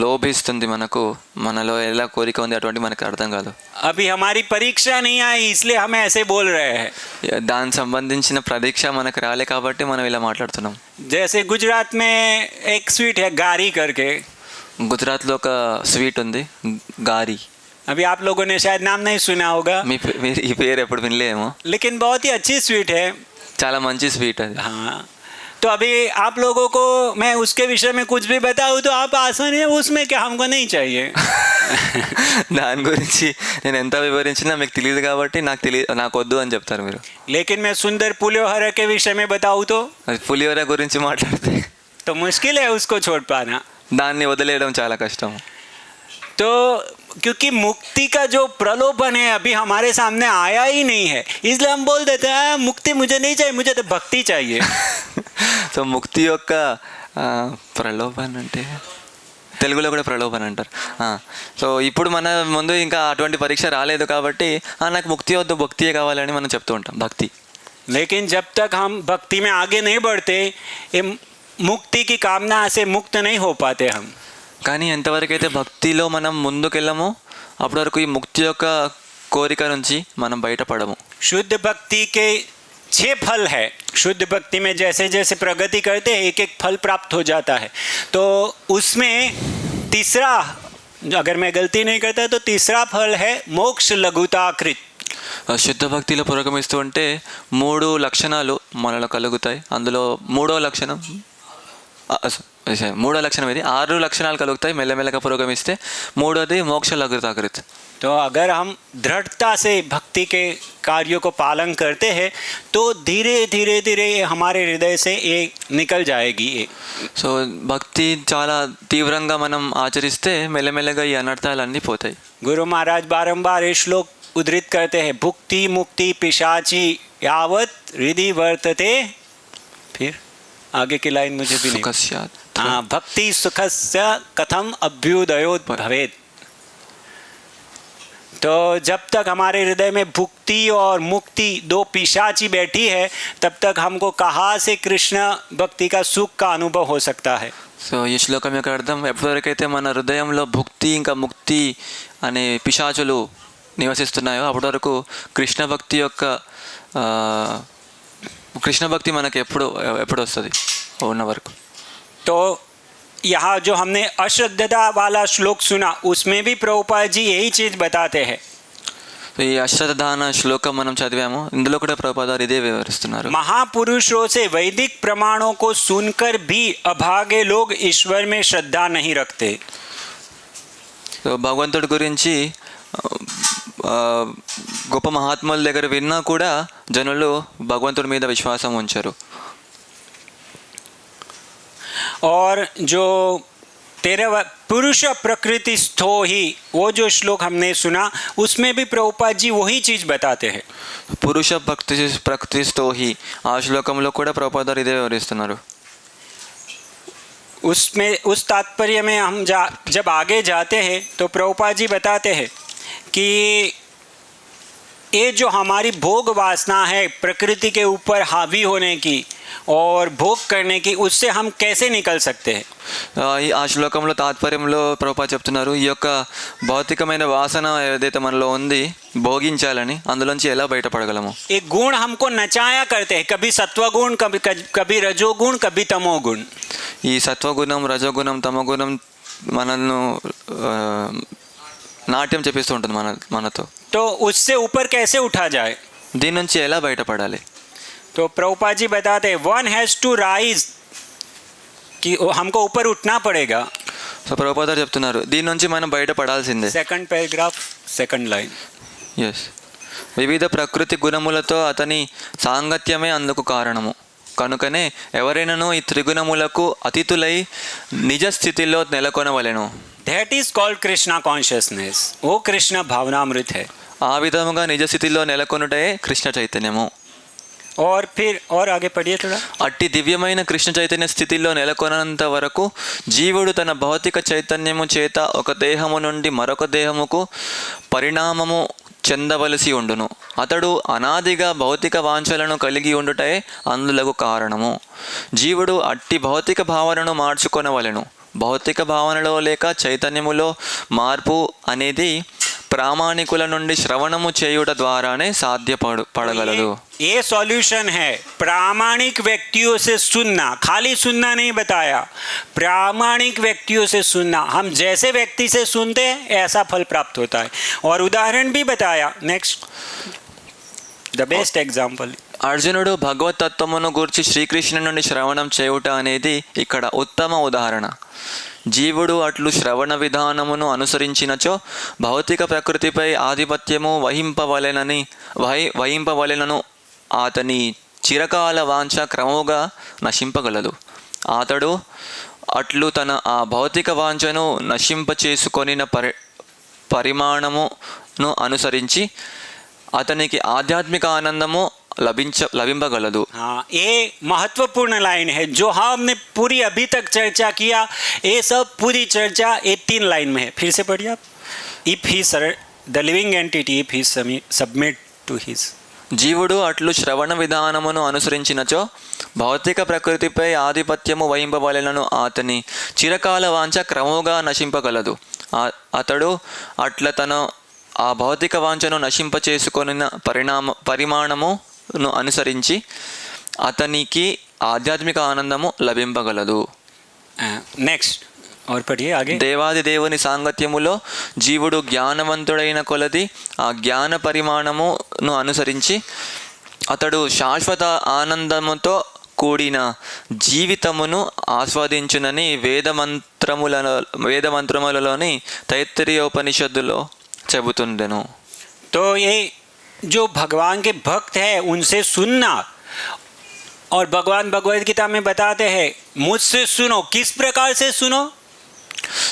లోభిస్తుంది, మనలో ఎలా కోరిక ఉంది అటువంటి మనకు అర్థం కాదు. अभी हमारी परीक्षा नहीं आई इसलिए हम ऐसे बोल रहे हैं. దానికి సంబంధించిన పరీక్ష మనకు రాలే కాబట్టి మనం ఇలా మాట్లాడుతున్నాం. जैसे गुजरात में एक स्वीट है गारी करके. గుజరాత్లో ఒక స్వీట్ ఉంది గారి. अभी आप लोगों ने शायद नाम नहीं सुना होगा. ఈ పేరు ఎప్పుడు వినలేమో. लेकिन बहुत ही अच्छी स्वीट है. చాలా మంచి స్వీట్ అది. हाँ, तो अभी आप लोगों को मैं उसके विषय में कुछ भी बताऊँ तो आप आसानी है उसमें क्या हमको नहीं चाहिए. దాని గురించి నేను ఎంత వివరించినా మీకు తెలియదు కాబట్టి నాకు వద్దు అని చెప్తారు మీరు. लेकिन मैं सुंदर पुलियोहरा के विषय में बताऊँ तो అది పులిహోర గురించి మాట్లాడితే तो मुश्किल है उसको छोड़ पाना. దాన్ని వదిలేయడం చాలా కష్టం. तो क्योंकि मुक्ति का जो प्रलोभन है अभी हमारे सामने आया ही नहीं है, इसलिए हम बोल देते हैं मुक्ति मुझे नहीं चाहिए, मुझे तो भक्ति चाहिए. సో ముక్తి యొక్క ప్రలోభన్ అంటే తెలుగులో కూడా ప్రలోభన్ అంటారు. సో ఇప్పుడు మన ముందు ఇంకా అటువంటి పరీక్ష రాలేదు కాబట్టి నాకు ముక్తి వద్దు భక్తియే కావాలని మనం చెప్తూ ఉంటాం భక్తి. लेकिन जब तक हम भक्ति में आगे नहीं बढ़ते ये मुक्ति की कामना से मुक्त नहीं हो पाते हम. కానీ ఎంతవరకు అయితే భక్తిలో మనం ముందుకెళ్ళమో అప్పటి వరకు ఈ ముక్తి యొక్క కోరిక నుంచి మనం బయటపడము. शुद्ध भक्ति के 6 फल है. शुद्ध भक्ति में जैसे जैसे प्रगति करते हैं एक एक फल प्राप्त हो जाता है. तो उसमें तीसरा, अगर मैं गलती नहीं करता तो तीसरा फल है मोक्ष लघुताकृत. శుద్ధ భక్తిలో పురోగమిస్తూ ఉంటే 3 లక్షణాలు మనలో కలుగుతాయి. అందులో మూడో లక్షణం ఇది 6 లక్షణాలు కలుగుతాయి మెల్లమెల్లగా పురోగమిస్తే. మూడోది మోక్ష లఘుతాకృత్. तो अगर हम दृढ़ता से भक्ति के कार्यों को पालन करते हैं तो धीरे धीरे धीरे हमारे हृदय से ये निकल जाएगी. సో భక్తి చాలా తీవ్రంగా మనం ఆచరిస్తే మెల్లమెల్లగా ఈ అనర్థాలన్నీ పోతాయి. गुरु महाराज बारंबार ये श्लोक उद्धृत करते हैं, भुक्ति मुक्ति पिशाची यावत हृदय वर्तते. फिर आगे की लाइन मुझे भी नहीं. हाँ, भक्ति सुखस्य कथम अभ्युदयो भवेत. तो जब तक हमारे हृदय में भुक्ति और मुक्ति 2 पिशाची बैठी है तब तक हमको कहाँ से कृष्ण भक्ति का सुख का अनुभव हो सकता है. సో ఈ శ్లోకం యొక్క అర్థం ఎప్పటివరకైతే మన హృదయంలో భుక్తి ఇంకా ముక్తి అనే పిశాచులు నివసిస్తున్నాయో అప్పటి వరకు కృష్ణ భక్తి మనకి ఎప్పుడు వస్తుంది ఉన్న వరకు. तो यहाँ जो हमने अश्रद्धता वाला श्लोक सुना उसमें भी प्रभुपाद जी यही चीज़ बताते हैं. ఈ అశ్రద్ధాన శ్లోకం మనం చదివాము, ఇందులో కూడా ప్రభుపాదారు ఇదే వివరిస్తున్నారు. महापुरुषों से वैदिक प्रमाणों को सुनकर भी अभागे लोग ईश्वर में श्रद्धा नहीं रखते. సో భగవంతుడి గురించి గొప్ప మహాత్ముల దగ్గర విన్నా కూడా జనులు భగవంతుడి మీద విశ్వాసం ఉంచారు. और जो 13 पुरुष प्रकृति स्थो ही वो जो श्लोक हमने सुना उसमें भी प्रभुपाद जी वही चीज़ बताते हैं. పురుష ప్రకృతిస్థో హి ఆ శ్లోకంలో కూడా ప్రభుపాదారు ఇదే వివరిస్తున్నారు. उसमें उस तात्पर्य में हम जब आगे जाते हैं तो प्रभुपाद जी बताते हैं कि ये जो हमारी भोग वासना है प्रकृति के ऊपर हावी होने की और भोग करने की, उससे हम कैसे निकल सकते हैं. ఆ శ్లోకంలో తాత్పర్యంలో ప్రభుపాద చెప్తున్నారు ఈ యొక్క భౌతికమైన వాసన ఏదైతే మనలో ఉంది భోగించాలని అందులోంచి ఎలా బయటపడగలము. एक गुण हमको नचाया करते हैं, कभी सत्वगुण कभी रजोगुण कभी तमोगुण. ఈ సత్వగుణం రజోగుణం తమోగుణం మనల్ని నాట్యం చేపిస్తూ ఉంటుంది మనతో. तो उससे ऊपर कैसे उठा जाए, దీని నుంచి ఎలా బయటపడాలి. तो प्रभुपाद जी बताते हैं वन हैज़ टू राइज, कि हमको ऊपर उठना पड़ेगा. సో ప్రభుపాదారు చెప్తున్నారు దీని నుంచి మనం బయటపడాల్సిందే. Second paragraph second line. Yes, వివిధ ప్రకృతి గుణములతో అతని సాంగత్యమే అందుకు కారణము కనుకనే ఎవరైనాను ఈ త్రిగుణములకు అతిథులై నిజ స్థితిలో నెలకొనవలెను. That is called Krishna consciousness. वो कृष्ण भावनामृत है. ఆ విధముగా నిజ స్థితిలో నెలకొనుటే కృష్ణ చైతన్యము. और फिर और आगे पढ़िए थोड़ा. అట్టి దివ్యమైన కృష్ణ చైతన్య స్థితిలో నెలకొనంత వరకు జీవుడు తన భౌతిక చైతన్యము చేత ఒక దేహము నుండి మరొక దేహముకు పరిణామము చెందవలసి ఉండును. అతడు అనాదిగా భౌతిక వాంఛలను కలిగి ఉండుటే అందులకు కారణము. జీవుడు అట్టి భౌతిక భావనను మార్చుకొనవలెను. భౌతిక భావనలో లేక చైతన్యములో మార్పు అనేది ప్రామాణికుల నుండి శ్రవణము చేయుట ద్వారానే సాధ్యపడగలదు. ये सॉल्यूशन है. प्रामाणिक व्यक्तियों से सुनना, खाली सुनना नहीं बताया, प्रामाणिक व्यक्तियों से सुनना. हम जैसे व्यक्ति से सुनते हैं ऐसा फल प्राप्त होता है. और उदाहरण भी बताया. Next the best example. అర్జునుడు భగవతత్వమును గూర్చి శ్రీకృష్ణు నుండి శ్రవణం చేయుట అనేది ఇక్కడ ఉత్తమ ఉదాహరణ. జీవుడు అట్లు శ్రవణ విధానమును అనుసరించినచో భౌతిక ప్రకృతిపై ఆధిపత్యము వహింపవలెనను అతని చిరకాల వాంఛ క్రమముగా నశింపగలదు. అతడు అట్లు తన ఆ భౌతిక వాంఛను నశింపచేసుకొనిన పరిమాణమును అనుసరించి అతనికి ఆధ్యాత్మిక ఆనందము लभिंबगलदु. हाँ, ये महत्वपूर्ण लाइन है जो हमने पूरी अभी तक चर्चा किया. ये सब पूरी चर्चा ये 3 लाइन में है. फिर से पढ़िए आप. If he the living entity if he submit to his. జీవుడు అట్లు శ్రవణ విధానమును అనుసరించినచో భౌతిక ప్రకృతిపై ఆధిపత్యము వహింపవలెనను అతని చిరకాల వాంఛ క్రమముగా నశింపగలదు. అతడు అట్ల తన ఆ భౌతిక వాంఛను నశింపచేసుకొనిన పరిమాణమును అనుసరించి అతనికి ఆధ్యాత్మిక ఆనందము లభింపగలదు. నెక్స్ట్ और पढ़िए आगे. దేవాది దేవుని సాంగత్యములో జీవుడు జ్ఞానవంతుడైన కొలది ఆ జ్ఞాన పరిమాణమును అనుసరించి అతడు శాశ్వత ఆనందముతో కూడిన జీవితమును ఆస్వాదించునని వేదమంత్రములలోని తైత్తరీయోపనిషత్తులో చెబుతుండెను. तो ये जो भगवान के भक्त है उनसे सुनना, और भगवान भगवद गीता में बताते हैं मुझसे सुनो. किस प्रकार से सुनो?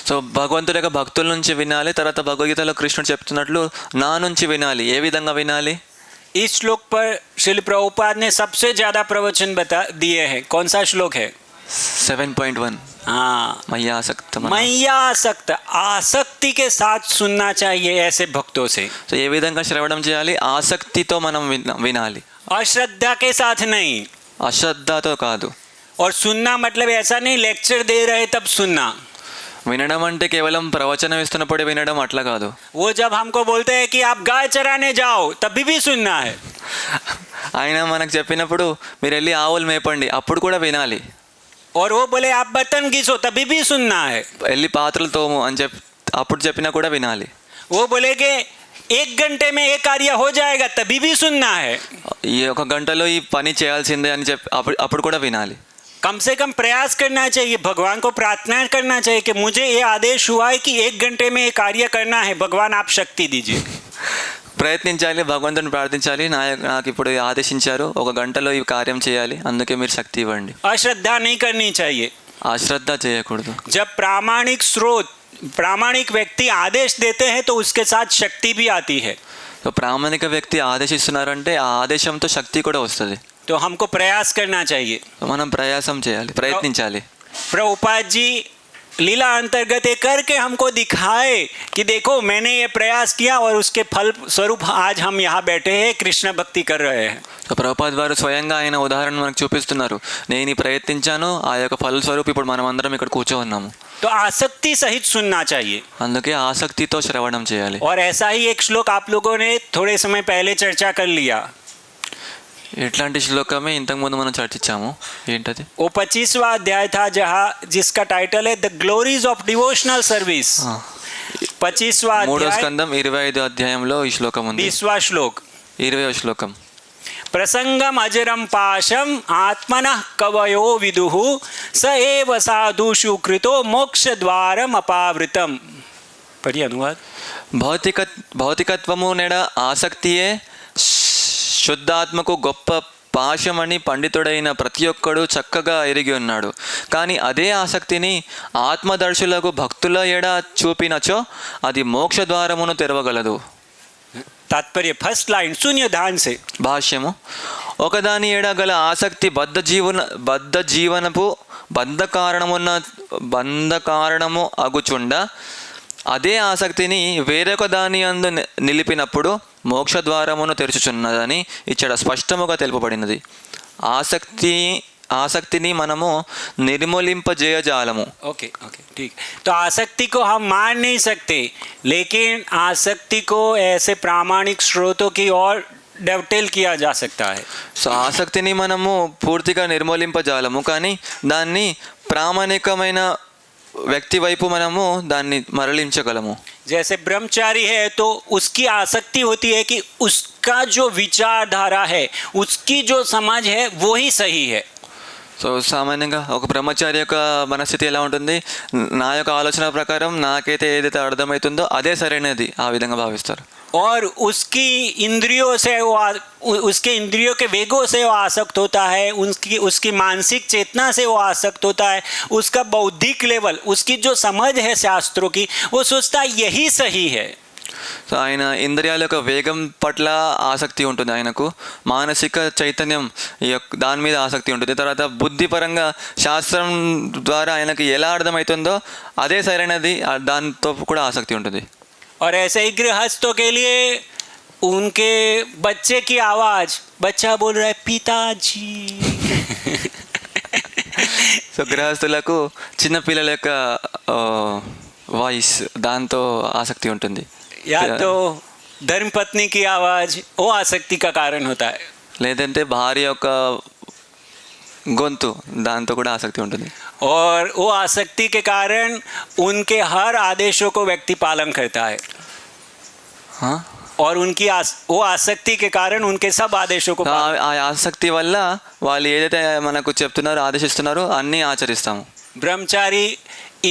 సో భగవంతుడి యొక్క భక్తుల నుంచి వినాలి. తర్వాత భగవద్గీతలో కృష్ణుడు చెప్తున్నట్లు నా నుంచి వినాలి. ఏ విధంగా వినాలి? इस श्लोक पर श्रील प्रभुपाद ने सबसे ज्यादा प्रवचन बता दिए हैं. कौन सा श्लोक है? 7.1. हाँ, మయ్యాసక్త मय्यासक्त. आसक्ति के साथ सुनना चाहिए ऐसे भक्तों से. సో ఏ విధంగా శ్రవణం చేయాలి? ఆసక్తితో మనం వినాలి, अश्रद्धा के साथ नहीं. అశ్రద్ధతో కాదు. और सुनना मतलब ऐसा नहीं लेक्चर दे रहे तब सुनना. వినడం అంటే కేవలం ప్రవచనం ఇస్తున్నప్పుడు వినడం అట్లా కాదు. वो जब हमको बोलते हैं कि आप गाय चराने जाओ तभी भी सुनना है. ఆయన మనకు చెప్పినప్పుడు మీరు వెళ్ళి ఆవులు మేపండి, అప్పుడు కూడా వినాలి. और वो बोले आप बर्तन घिसो तभी भी सुनना है. వెళ్ళి పాత్రలు తోము అని అప్పుడు చెప్పినా కూడా వినాలి. वो बोले कि 1 घंटे में ये कार्य हो जाएगा तभी भी सुनना है. ఈ 1 గంటలో ఈ పని చేయాల్సిందే అని చెప్పి అప్పుడు కూడా వినాలి. कम से कम प्रयास करना चाहिए. भगवान को प्रार्थना करना चाहिए कि मुझे ये आदेश हुआ है कि 1 घंटे में ये कार्य करना है. भगवान आप शक्ति दीजिए. ప్రయత్నించాలి, భగవంతుని ప్రార్థించాలి. నాకు ఇప్పుడు ఆదేశించారు 1 గంటలో ఈ కార్యం చేయాలి, అందుకే మీరు శక్తి ఇవ్వండి. अश्रद्धा नहीं करनी चाहिए. అశ్రద్ధ చేయకూడదు. जब प्रामाणिक व्यक्ति आदेश देते हैं तो उसके साथ शक्ति भी आती है. సో ప్రామాణిక వ్యక్తి ఆదేశిస్తున్నారంటే ఆ ఆదేశంతో శక్తి కూడా వస్తుంది. तो हमको प्रयास करना चाहिए. మనం ప్రయాసం చేయాలి, ప్రయత్నించాలి. प्रभुपाद जी लीला अंतर्गत ये करके हमको दिखाए कि देखो मैंने ये प्रयास किया और उसके फल स्वरूप आज हम यहाँ बैठे हैं, कृष्ण भक्ति कर रहे हैं. సో ప్రభుపాద్ వారు స్వయంగా ఆయన ఉదాహరణ మనకు చూపిస్తున్నారు. నేను ఈ ప్రయత్నించాను, ఆ యొక్క ఫల స్వరూపు ఇప్పుడు మనం అందరం ఇక్కడ కూర్చోన్నాము. तो आसक्ति सहित सुनना चाहिए. అందుకే ఆసక్తితో శ్రవణం చేయాలి. और ऐसा ही एक श्लोक आप लोगों ने थोड़े समय पहले चर्चा कर लिया. ఇట్లాంటి శ్లోకమే ఇంతకుముందు మనం చర్చించాము. ఏంటది? वो 25वां अध्याय था जहाँ जिसका टाइटल है the glories of devotional service. 25वां 3వ अध्याय స్కందం 25వ అధ్యాయంలో ఈ శ్లోకం ఉంది. 20वां श्लोक. 20వ శ్లోకం. प्रसंगम अजरम पाशम आत्मनः कवयो विदुः स एव साधुषु कृतो मोक्ष द्वारम अपावृतम. पढ़िए अनुवाद. భౌతికత్వము నెడ ఆసక్తియే శుద్ధాత్మకు గొప్ప పాశమని పండితుడైన ప్రతి ఒక్కడు చక్కగా ఎరిగి ఉన్నాడు. కానీ అదే ఆసక్తిని ఆత్మదర్శులకు భక్తుల ఎడ చూపినచో అది మోక్ష ద్వారమును తెరవగలదు. तात्पर्य फर्स्ट लाइन सुनिए ध्यान से. భాష్యము: ఒకదాని ఎడ గల ఆసక్తి బద్ధ జీవనపు బంధ కారణము అగుచుండ అదే ఆసక్తిని వేరొక దాని అందు నిలిపినప్పుడు మోక్ష ద్వారమును తెరుచుచున్నదని ఇక్కడ స్పష్టముగా తెలుపబడినది. ఆసక్తిని మనము నిర్మూలింపజేయజాలము. ओके ओके ठीक. तो आसक्ति को हम मार नहीं सकते, लेकिन आसक्ति को ऐसे प्रामाणिक स्रोतों की ओर डेवटेल किया जा सकता है. సో ఆసక్తిని మనము పూర్తిగా నిర్మూలింపజాలము, కానీ దాన్ని ప్రామాణికమైన వ్యక్తి వైపు మనము దాన్ని మరలించగలము. जैसे ब्रह्मचारी है तो उसकी आसक्ति होती है कि उसका जो विचारधारा है, उसकी जो समझ है वो ही सही है. సో సామాన్యంగా ఒక బ్రహ్మచారి యొక్క మనస్థితి ఎలా ఉంటుంది? నా యొక్క ఆలోచన ప్రకారం నాకైతే ఏదైతే అర్థమవుతుందో అదే సరైనది, ఆ విధంగా భావిస్తారు. और उसकी इंद्रियों से उसके इंद्रियों के वेगों से वो आसक्त होता है, उसकी मानसिक चेतना से वो आसक्त होता है, उसका बौद्धिक लेवल, उसकी जो समझ है शास्त्रों की, वो सोचता है यही सही है. సో ఆయన ఇంద్రియాల యొక్క వేగం పట్ల ఆసక్తి ఉంటుంది, ఆయనకు మానసిక చైతన్యం దాని మీద ఆసక్తి ఉంటుంది. తర్వాత బుద్ధిపరంగా శాస్త్రం ద్వారా ఆయనకి ఎలా అర్థమవుతుందో అదే సరైనది, దాంతో కూడా ఆసక్తి ఉంటుంది. और ऐसे ही गृहस्थों के लिए उनके बच्चे की आवाज़, बच्चा बोल रहा है पिताजी. సో గృహస్థులకు చిన్నపిల్లల యొక్క వాయిస్, దాంతో ఆసక్తి ఉంటుంది. या तो धर्मपत्नी की आवाज़, वो आसक्ति का कारण होता है. లేదంటే భార్య యొక్క గొంతు, దాంతో కూడా ఆసక్తి ఉంటుంది. और वो आसक्ति के कारण उनके हर आदेशों को व्यक्ति पालन करता है. और उनकी वो आसक्ति के कारण उनके सब आदेशों को ఆ ఆసక్తి వల్ల వాళ్ళు ఏదైతే మనకు చెప్తున్నారో, ఆదేశిస్తున్నారో అన్నీ ఆచరిస్తాము. ब्रह्मचारी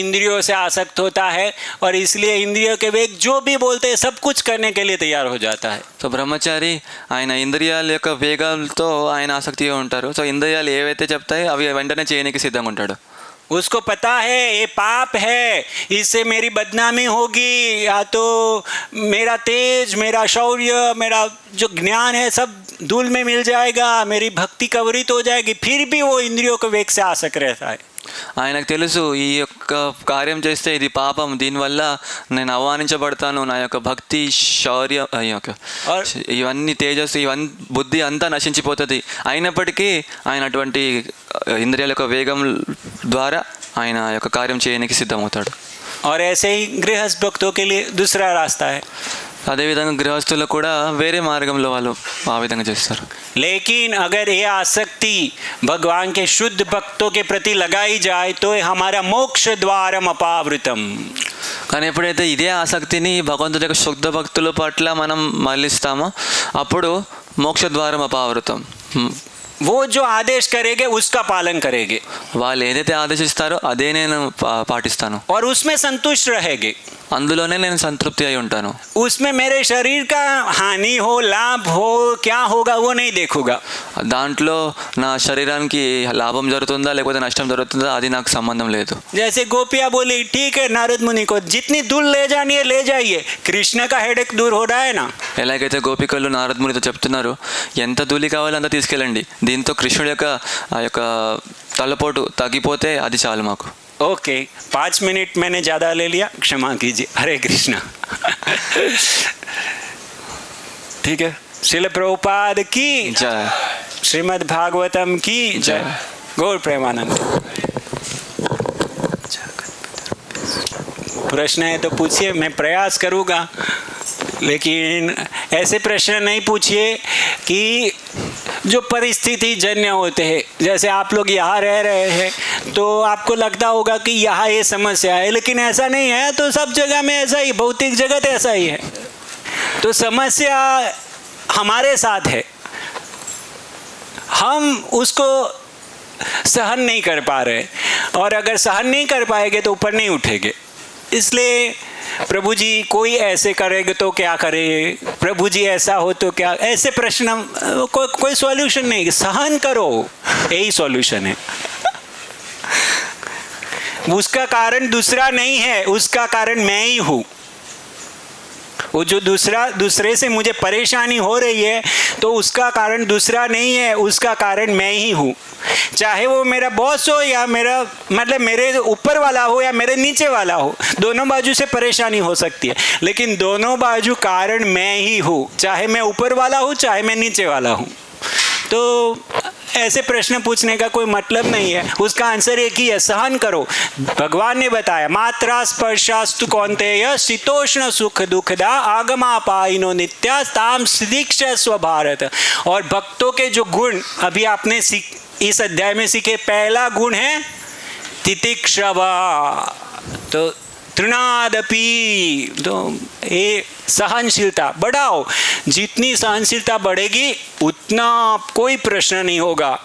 इंद्रियों से आसक्त होता है और इसलिए इंद्रियों के वेग जो भी बोलते हैं सब कुछ करने के लिए तैयार हो जाता है. సో బ్రహ్మచారి ఆయన ఇంద్రియాల యొక్క వేగాలతో ఆయన ఆసక్తిగా ఉంటారు. సో ఇంద్రియాలు ఏవైతే చెప్తాయో అవి వెంటనే చేయడానికి సిద్ధంగా ఉంటాడు. उसको पता है ये पाप है, इससे मेरी बदनामी होगी, या तो मेरा तेज, मेरा शौर्य, मेरा जो ज्ञान है सब धूल में मिल जाएगा, मेरी भक्ति कवरित हो जाएगी, फिर भी वो इंद्रियों के वेग से आसक्त रहता है. ఆయనకు తెలుసు ఈ యొక్క కార్యం చేస్తే ఇది పాపం, దీనివల్ల నేను అవమానించబడతాను, నా యొక్క భక్తి, శౌర్యం, ఇవన్నీ తేజస్సు, ఇవన్నీ బుద్ధి అంతా నశించిపోతుంది. అయినప్పటికీ ఆయన అటువంటి ఇంద్రియాల యొక్క వేగం ద్వారా ఆయన యొక్క కార్యం చేయడానికి సిద్ధమవుతాడు. और ऐसे ही गृहस्थ भक्तों के लिए दूसरा रास्ता है. అదేవిధంగా గృహస్థులు కూడా వేరే మార్గంలో వాళ్ళు ఆ విధంగా చేస్తారు. लेकिन अगर ये आसक्ति भगवान के शुद्ध भक्तों के प्रति लगाई जाए तो हमारा मोक्ष द्वारम अपावृतम. కానీ ఎప్పుడైతే ఇదే ఆసక్తిని భగవంతుడి యొక్క శుద్ధ భక్తుల పట్ల మనం మళ్ళిస్తామో అప్పుడు మోక్ష ద్వారం అపావృతం. वो जो आदेश करेंगे उसका पालन करेंगे, వాళ్ళు ఏదైతే ఆదేశిస్తారో అదే నేను పాటిస్తాను, और उसमें संतुष्ट रहेंगे. అందులోనే నేను సంతృప్తి అయి ఉంటాను. उसमें मेरे शरीर का हानि हो, लाभ हो, क्या होगा वो नहीं देखूंगा. దాంట్లో నా శరీరానికి లాభం జరుగుతుందా లేకపోతే నష్టం జరుగుతుందా అది నాకు సంబంధం లేదు. जैसे गोपिया बोली, ठीक है नारद मुनि को जितनी दूर ले जानी है ले जाइए, कृष्ण का हेडेक दूर हो रहा है ना. ఎలాగైతే గోపికలు నారద మునితో చెప్తున్నారు, ఎంత ధూళి కావాలో అంత తీసుకెళ్ళండి, దీంతో కృష్ణుడి యొక్క ఆ యొక్క తలపోటు తగ్గిపోతే అది చాలు మాకు. ओके 5 मिनट मैंने ज़्यादा ले लिया, क्षमा कीजिए. हरे कृष्णा. ठीक है. श्रील प्रभुपाद की జయ. श्रीमद् भागवतम की जय. गौर प्रेमानंद. प्रश्न है तो पूछिए, मैं प्रयास करूँगा, लेकिन ऐसे प्रश्न नहीं पूछिए कि जो परिस्थिति जन्य होते हैं. जैसे आप लोग यहाँ रह रहे हैं तो आपको लगता होगा कि यहाँ ये समस्या है, लेकिन ऐसा नहीं है. तो सब जगह में ऐसा ही, भौतिक जगत ऐसा ही है. तो समस्या हमारे साथ है, हम उसको सहन नहीं कर पा रहे, और अगर सहन नहीं कर पाएंगे तो ऊपर नहीं उठेंगे. इसलिए प्रभु जी कोई ऐसे करेगा तो क्या करे, प्रभु जी ऐसा हो तो क्या, ऐसे प्रश्न कोई सॉल्यूशन नहीं, सहन करो, यही सॉल्यूशन है। उसका कारण दूसरा नहीं है, उसका कारण मैं ही हूं। वो जो दूसरे से मुझे परेशानी हो रही है तो उसका कारण दूसरा नहीं है, उसका कारण मैं ही हूँ। चाहे वो मेरा बॉस हो या मेरा मतलब मेरे ऊपर वाला हो या मेरे नीचे वाला हो, दोनों बाजू से परेशानी हो सकती है, लेकिन दोनों बाजू कारण मैं ही हूँ, चाहे मैं ऊपर वाला हूँ चाहे मैं नीचे वाला हूँ। तो ऐसे प्रश्न पूछने का कोई मतलब नहीं है, उसका आंसर एक ही है, सहन करो। भगवान ने बताया मात्रा स्पर्शास्तु कौन्तेय शीतोष्ण सुख दुखदा आगमापायिनो नित्यास्ताम दीक्षस्व भारत। और भक्तों के जो गुण अभी आपने इस अध्याय में सीखे, पहला गुण है तितिक्षवा, तो तृणादपि, तो ये सहनशीलता बढ़ाओ। जितनी सहनशीलता बढ़ेगी उतना कोई प्रश्न नहीं होगा।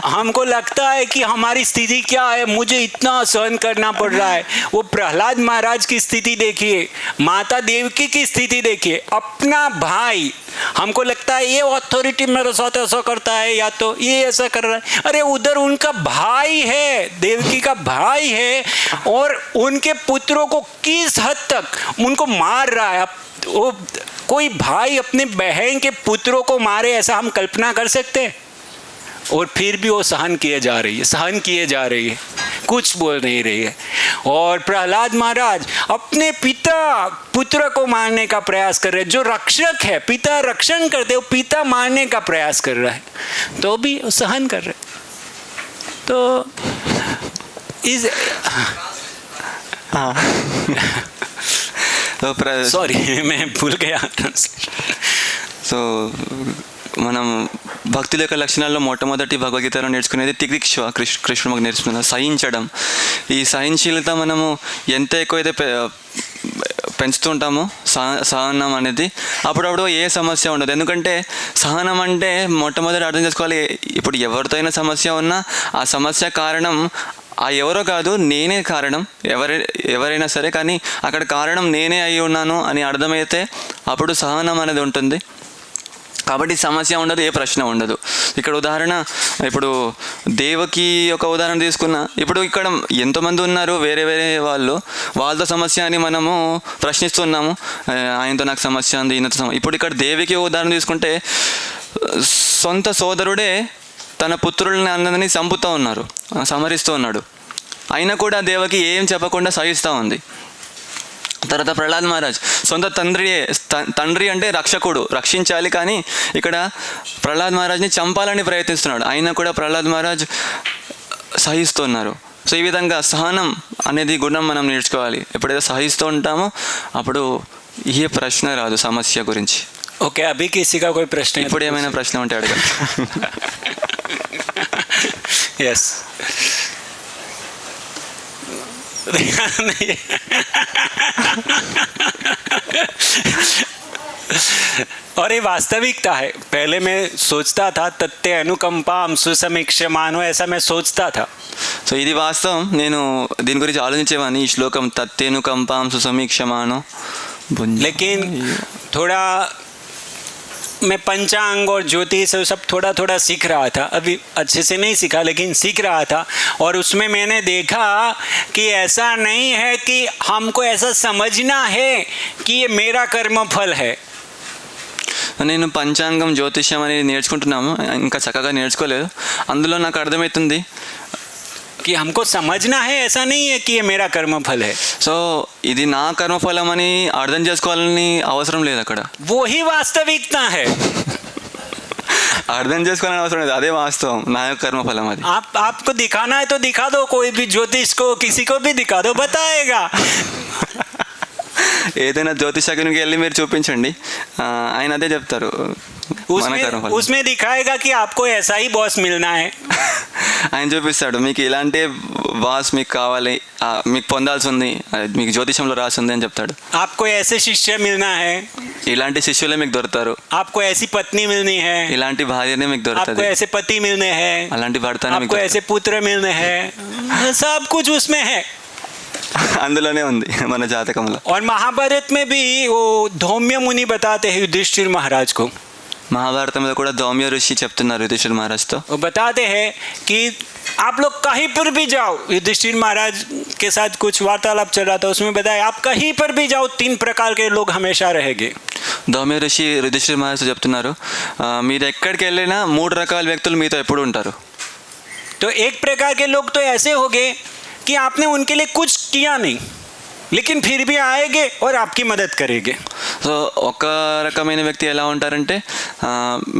हमको लगता है कि हमारी स्थिति क्या है, मुझे इतना सहन करना पड़ रहा है। वो प्रहलाद महाराज की स्थिति देखिए, माता देवकी की स्थिति देखिए, अपना भाई, हमको लगता है ये अथॉरिटी मेरे साथ ऐसा करता है या तो ये ऐसा कर रहा है, अरे उधर उनका भाई है, देवकी का भाई है, और उनके पुत्रों को किस हद तक उनको मार रहा है। वो कोई भाई अपने बहन के पुत्रों को मारे, ऐसा हम कल्पना कर सकते हैं? और फिर भी वो सहन किए जा रही है, कुछ बोल नहीं रही है। और प्रहलाद महाराज अपने पुत्र को मारने का प्रयास कर रहे हैं, जो रक्षक है, पिता रक्षण करते, वो पिता मारने का प्रयास कर रहा है, तो भी वो सहन कर रहे। तो इस तो सॉरी मैं भूल गया। సో మనం భక్తుల యొక్క లక్షణాల్లో మొట్టమొదటి భగవద్గీతలో నేర్చుకునేది తితిక్ష. కృష్ణుడు మాకు నేర్చుకున్నాడు సహించడం. ఈ సహింశీలత మనము ఎంత ఎక్కువైతే పెంచుతుంటామో సహనం అనేది, అప్పుడప్పుడు ఏ సమస్య ఉండదు. ఎందుకంటే సహనం అంటే మొట్టమొదటి అర్థం చేసుకోవాలి, ఇప్పుడు ఎవరితో అయినా సమస్య ఉన్నా ఆ సమస్య కారణం ఆ ఎవరో కాదు, నేనే కారణం. ఎవరైనా సరే, కానీ అక్కడ కారణం నేనే అయి ఉన్నాను అని అర్థమైతే అప్పుడు సహనం అనేది ఉంటుంది. కాబట్టి సమస్య ఉండదు, ఏ ప్రశ్న ఉండదు. ఇక్కడ ఉదాహరణ, ఇప్పుడు దేవకి ఒక ఉదాహరణ తీసుకున్నా, ఇప్పుడు ఇక్కడ ఎంతోమంది ఉన్నారు వేరే వాళ్ళతో సమస్య అని మనము ప్రశ్నిస్తున్నాము, ఆయనతో నాకు సమస్య ఉంది, ఈయనతో ఇప్పుడు ఇక్కడ దేవికి ఉదాహరణ తీసుకుంటే, సొంత సోదరుడే తన పుత్రులని అందరినీ చంపుతూ ఉన్నారు, సంహరిస్తూ ఉన్నాడు, అయినా కూడా దేవకి ఏం చెప్పకుండా సహిస్తూ ఉంది. తర్వాత ప్రహ్లాద్ మహారాజ్ సొంత తండ్రి అంటే రక్షకుడు, రక్షించాలి, కానీ ఇక్కడ ప్రహ్లాద్ మహారాజ్ని చంపాలని ప్రయత్నిస్తున్నాడు, అయినా కూడా ప్రహ్లాద్ మహారాజ్ సహిస్తున్నారు. సో ఈ విధంగా సహనం అనేది గుణం మనం నేర్చుకోవాలి. ఎప్పుడైతే సహిస్తూ ఉంటామో అప్పుడు ఏ ప్రశ్న రాదు సమస్య గురించి. ఓకే, అభి కిసికా కోई ప్రశ్న, ఇప్పుడు ఏమైనా ప్రశ్న ఉంటే అడగండి. यस और ये वास्तविकता है। पहले मैं सोचता था तत्ते अनुकंपाम सुसमीक्षमानो, ऐसा मैं सोचता था. సో ఇది వాస్తవం. నేను దీని గురించి ఆలోచించేవాడిని, ఈ శ్లోకం తత్తేనుకంపాం సుసమీక్షమానో. लेकिन थोड़ा मैं पंचांग और ज्योतिष सब थोड़ा थोड़ा सीख रहा था, अभी अच्छे से नहीं सीखा लेकिन सीख रहा था, और उसमें मैंने देखा कि ऐसा नहीं है कि हमको ऐसा समझना है कि ये मेरा कर्म फल है. నేను పంచాంగం జ్యోతిష్యం అనేది నేర్చుకుంటున్నాము, ఇంకా చక్కగా నేర్చుకోలేదు. అందులో నాకు అర్థమవుతుంది कि हमको समझना है, ऐसा नहीं है कि ये मेरा कर्म फल है. సో ఇది నా కర్మఫలం అని అర్థం చేసుకోవాలని అవసరం లేదు అక్కడ. वो ही वास्तविकता है. అర్థం చేసుకోవాలని అవసరం లేదు, అదే వాస్తవం, నా యొక్క కర్మఫలం అది. आपको दिखाना है तो दिखा दो, कोई भी ज्योतिष को किसी को भी दिखा दो, बताएगा. ఏదైనా జ్యోతిషకునికి వెళ్ళి మీరు చూపించండి, ఆయన అదే చెప్తారు. उसमें दिखाएगा कि आपको ऐसा ही बॉस मिलना है. ఆయన చూపిస్తాడు, మీకు ఇలాంటి బాస్ మీకు కావాలి, మీకు పొందాల్సి ఉంది, మీకు జ్యోతిషంలో రాసి ఉంది అని చెప్తాడు. आपको ऐसे शिष्य मिलना है, ఇలాంటి శిష్యులే మీకు దొరుకుతారు. आपको ऐसी पत्नी मिलनी है, ఇలాంటి భార్యనే మీకు आपको దొరుకుతుంది. ऐसे पति मिलने हैं, అలాంటి భర్తనే మీకు आपको ऐसे पुत्र मिलने हैं, सब कुछ उसमें है. అందులోనే ఉంది మన జాతకంలో. और महाभारत में भी वो धौम्य मुनि बताते हैं युधिष्ठिर महाराज को, మహాభారతంలో కూడా ధౌమ్య ఋషి చెప్తున్నారు యుధిష్ఠిర మహారాజ్తో, वो बताते हैं कि आप लोग कहीं पर भी जाओ. युधिष्ठिर महाराज के साथ कुछ वार्तालाप चल रहा था, उसमें बताया आप कहीं पर भी जाओ 3 प्रकार के लोग हमेशा रहेंगे. ధౌమ్య ఋషి యుధిష్ఠిర మహారాజ్తో చెప్తున్నారు, మీరు ఎక్కడికి వెళ్ళినా 3 రకాల వ్యక్తులు మీతో ఎప్పుడు ఉంటారు. तो एक प्रकार के लोग तो ऐसे हो गए कि आपने उनके लिए कुछ किया नहीं, लेकिन फिर भी आएंगे और आपकी मदद करेंगे. సో ఒక రకమైన వ్యక్తి ఎలా ఉంటారంటే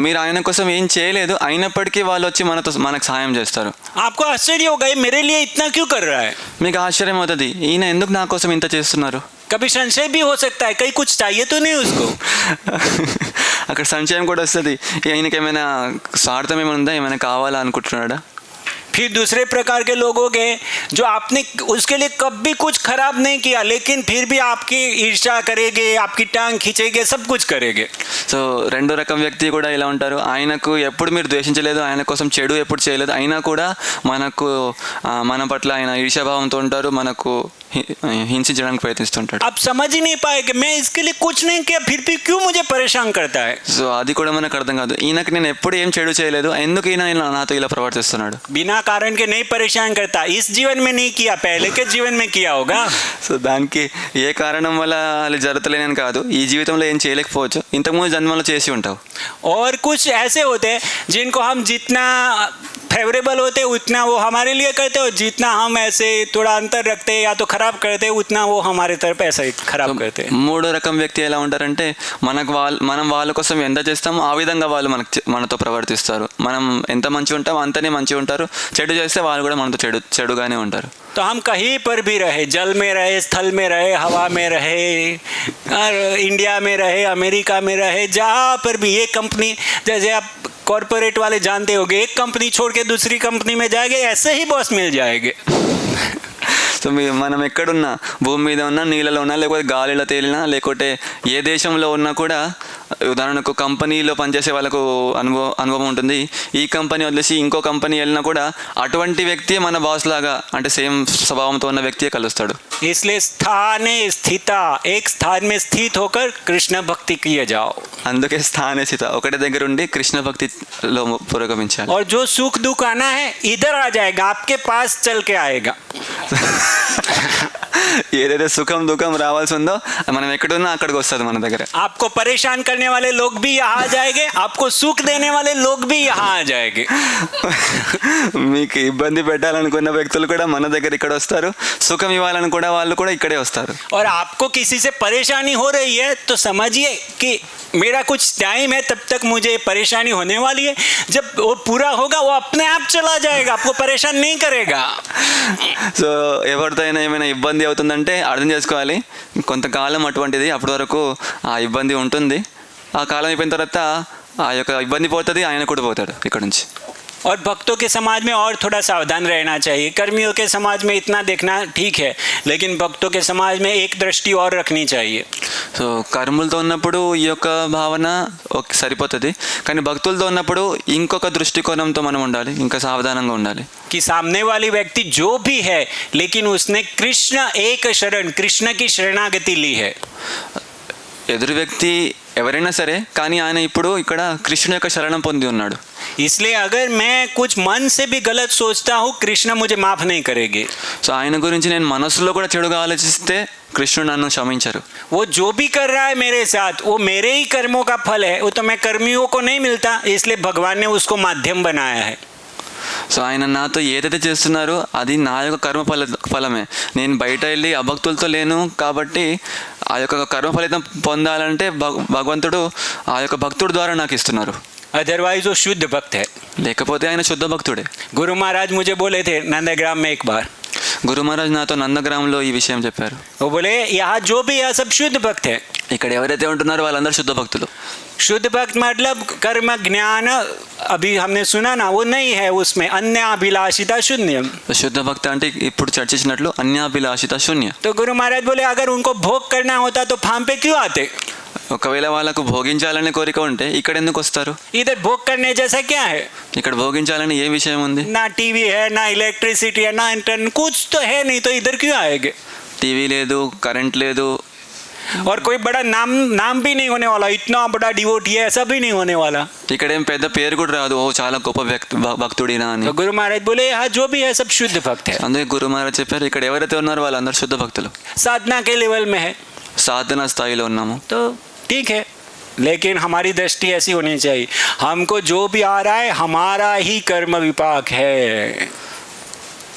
మీరు ఆయన కోసం ఏం చేయలేదు, అయినప్పటికీ వాళ్ళు వచ్చి మనకు సహాయం చేస్తారు. आपको आश्चर्य होगा ये मेरे लिए इतना क्यों कर रहा है. మీకు ఆశ్చర్యం అవుతుంది, ఈయన ఎందుకు నా కోసం ఇంత చేస్తున్నారు. कभी संशय भी हो सकता है कहीं कुछ चाहिए तो नहीं उसको. అక్కడ సంశయం కూడా వస్తుంది, ఈయనకి ఏమైనా స్వార్థం ఏమైనా ఉందా, ఏమైనా కావాలా అనుకుంటున్నాడా. फिर दूसरे प्रकार के लोग हो गए जो आपने उसके लिए कभी कुछ खराब नहीं किया, लेकिन फिर भी आपकी ईर्ष्या करेंगे, आपकी टांग खींचेंगे, सब कुछ करेंगे. సో రెండో రకం వ్యక్తి కూడా ఇలా ఉంటారు, ఆయనకు ఎప్పుడు మీరు ద్వేషించలేదు, ఆయన కోసం చెడు ఎప్పుడు చేయలేదు, అయినా కూడా మన పట్ల ఆయన ఈర్ష్యాభావంతో ఉంటారు, మనకు హింసించడానికి ప్రయత్నిస్తుంటాడు. आप समझ ही नहीं पाएंगे मैं इसके लिए कुछ नहीं किया फिर भी क्यों मुझे परेशान करता है. సో అది కూడా మనకు అర్థం కాదు, ఈయనకి నేను ఎప్పుడు ఏం చెడు చేయలేదు, ఎందుకు ఈయన నాతో ఇలా ప్రవర్తిస్తున్నాడు. बिना कारण के नहीं परेशान करता, इस जीवन में नहीं किया पहले के जीवन में किया होगा. సో దానికి ఏ కారణం వల్ల అది జరగలేనని కాదు, ఈ జీవితంలో ఏం చేయలేకపోవచ్చు, ఇంతకుముందు జన్మలో చేసి ఉంటావు. और कुछ ऐसे होते हैं जिनको हम जितना फेवरेबल होते उतना वो हमारे लिए करते और जितना हम ऐसे थोड़ा अंतर रखते या तो खराब करते उतना वो हमारे तरफ ऐसा ही खराब करते. మూడో రకం వ్యక్తి ఎలా ఉంటారంటే మనం వాళ్ళ కోసం ఎంత చేస్తామో ఆ విధంగా వాళ్ళు మనతో ప్రవర్తిస్తారు. మనం ఎంత మంచి ఉంటామో అంతనే మంచి ఉంటారు, చెడు చేస్తే వాళ్ళు కూడా మనతో చెడుగానే ఉంటారు. तो हम कहीं पर भी रहे, जल में रहे, स्थल में रहे, हवा में रहे, और इंडिया में रहे, अमेरिका में रहे, जहाँ पर भी ये कंपनी जैसे आप कॉरपोरेट वाले जानते होंगे, एक कंपनी छोड़ के दूसरी कंपनी में जाएंगे ऐसे ही बॉस मिल जाएंगे. సో మనం ఎక్కడున్నా, భూమి మీద ఉన్నా, నీళ్ళలో ఉన్నా, లేకపోతే గాలిలో తేలినా, లేకపోతే ఏ దేశంలో ఉన్నా కూడా, ఉదాహరణకు కంపెనీలో పనిచేసే వాళ్ళకు అనుభవం ఉంటుంది, ఈ కంపెనీ వదిలేసి ఇంకో కంపెనీ వెళ్ళినా కూడా అటువంటి వ్యక్తి మన బాస్ లాగా అంటే సేమ్ స్వభావంతో ఉన్న వ్యక్తియే కలుస్తాడు. इसलिए स्थाने स्थिता, एक स्थान में स्थित होकर कृष्ण भक्ति किए जाओ. అందుకే స్థానే స్థిత, ఒకటి దగ్గర ఉండి కృష్ణ భక్తిలో పురోగమించాలి. और जो सुख दुख आना है इधर आ जाएगा, आपके पास चल के आएगा. ఏదైతే సుఖం దుఃఖం రావాల్సి ఉందో మనం ఎక్కడున్నా అక్కడికి వస్తుంది మన దగ్గర. आपको परेशान करने वाले लोग भी यहाँ आ जाएंगे, आपको सुख देने वाले लोग भी यहाँ आ जाएंगे. మీకు ఇబ్బంది పెట్టాలనుకున్న వ్యక్తులు కూడా మన దగ్గర ఇక్కడ వస్తారు, సుఖం ఇవ్వాలనుకున్న వాళ్ళు కూడా ఇక్కడే వస్తారు. और आपको किसी से परेशानी हो रही है तो समझिए कि मेरा कुछ टाइम है, तब तक मुझे परेशानी होने वाली है, जब वो पूरा होगा वो अपने आप चला जाएगा, आपको परेशान नहीं करेगा. సో ఎవరితో అయినా ఏమైనా ఇబ్బంది అవుతుందంటే అర్థం చేసుకోవాలి, కొంతకాలం అటువంటిది, అప్పటి వరకు ఆ ఇబ్బంది ఉంటుంది, ఆ కాలం అయిపోయిన తర్వాత ఆ యొక్క ఇబ్బంది పోతుంది, ఆయన కూడా పోతాడు ఇక్కడ నుంచి. और भक्तों के समाज में और थोड़ा सावधान रहना चाहिए. कर्मियों के समाज में इतना देखना ठीक है, लेकिन भक्तों के समाज में एक दृष्टि और रखनी चाहिए. సో కర్ములతో ఉన్నప్పుడు ఈ యొక్క భావన సరిపోతుంది, కానీ భక్తులతో ఉన్నప్పుడు ఇంకొక దృష్టికోణంతో మనం ఉండాలి, ఇంకా సావధానంగా ఉండాలి. कि सामने वाली व्यक्ति जो भी है लेकिन उसने कृष्ण एक शरण, कृष्ण की शरणागति ली है. ఎదురు వ్యక్తి ఎవరైనా సరే, కానీ ఆయన ఇప్పుడు ఇక్కడ కృష్ణుని యొక్క శరణం పొంది ఉన్నాడు. इसलिए अगर मैं कुछ मन से भी गलत सोचता हूँ कृष्ण मुझे माफ नहीं करेंगे. సో ఆయన గురించి నేను మనసులో కూడా చెడుగా ఆలోచిస్తే కృష్ణుడు నన్ను క్షమించరు. वो जो भी कर रहा है मेरे साथ वो मेरे ही कर्मों का फल है, वो तो मैं कर्मियों को नहीं मिलता, इसलिए भगवान ने उसको माध्यम बनाया है. సో ఆయన నాతో ఏదైతే చేస్తున్నారో అది నా యొక్క కర్మ ఫలమే. నేను బయట వెళ్ళి అభక్తులతో లేను కాబట్టి ఆ యొక్క కర్మ ఫలితం పొందాలంటే భగవంతుడు ఆ యొక్క భక్తుడి ద్వారా నాకు ఇస్తున్నారు. अदरवाइज वो शुद्ध भक्त है. లేకపోతే ఆయన శుద్ధ భక్తుడే. गुरु महाराज मुझे बोले थे नंदग्राम में एक बार, గురు మహారాజ్ నాతో నందగ్రామంలో ఈ విషయం చెప్పారు. वो बोले यहाँ जो भी है सब शुद्ध भक्त है. ఇక్కడ ఎవరైతే ఉంటున్నారో వాళ్ళందరూ శుద్ధ భక్తులు. शुद्ध भक्त मतलब कर्म ज्ञान अभी हमने सुना ना, वो नहीं है उसमें, अन्य अभिलाषिता शून्य. శుద్ధ భక్తి అంటే ఇప్పుడు చర్చించినట్లు అన్యాభిలాషిత శూన్య. तो गुरु महाराज बोले अगर उनको भोग करना होता तो फार्म पे क्यों आते. ఒకవేళ వాళ్ళకు భోగించాలనే కోరిక ఉంటే ఇక్కడ ఎందుకు వస్తారు. इधर भोग करने जैसा क्या है. ఇక్కడ భోగించాలని ఏ విషయం ఉంది. ना टीवी है, ना इलेक्ट्रिसिटी है, ना इंटरनेट, कुछ तो है नहीं, तो इधर क्यों आएंगे. టీవీ లేదు, కరెంట్ లేదు, और कोई बड़ा नाम भी नहीं होने वाला, इतना बड़ा डिवोटी है ऐसा भी नहीं होने वाला। ఇక్కడేం పెద్ద పేరు కూడా రాదు, ఓ చాలా గొప్ప భక్తుడినా అని. तो गुरु महाराज बोले यहाँ जो भी है सब शुद्ध भक्त है, అందుకే గురు మహారాజ్ చెప్పారు ఇక్కడ ఎవరైతే ఉన్నారో వాళ్ళందరూ శుద్ధ భక్తులు, साधना के लेवल में है, సాధన స్థాయిలో ఉన్నాము. तो ठीक है। लेकिन हमारी दृष्टि ऐसी होनी चाहिए, हमको जो भी आ रहा है हमारा ही कर्म विपाक है।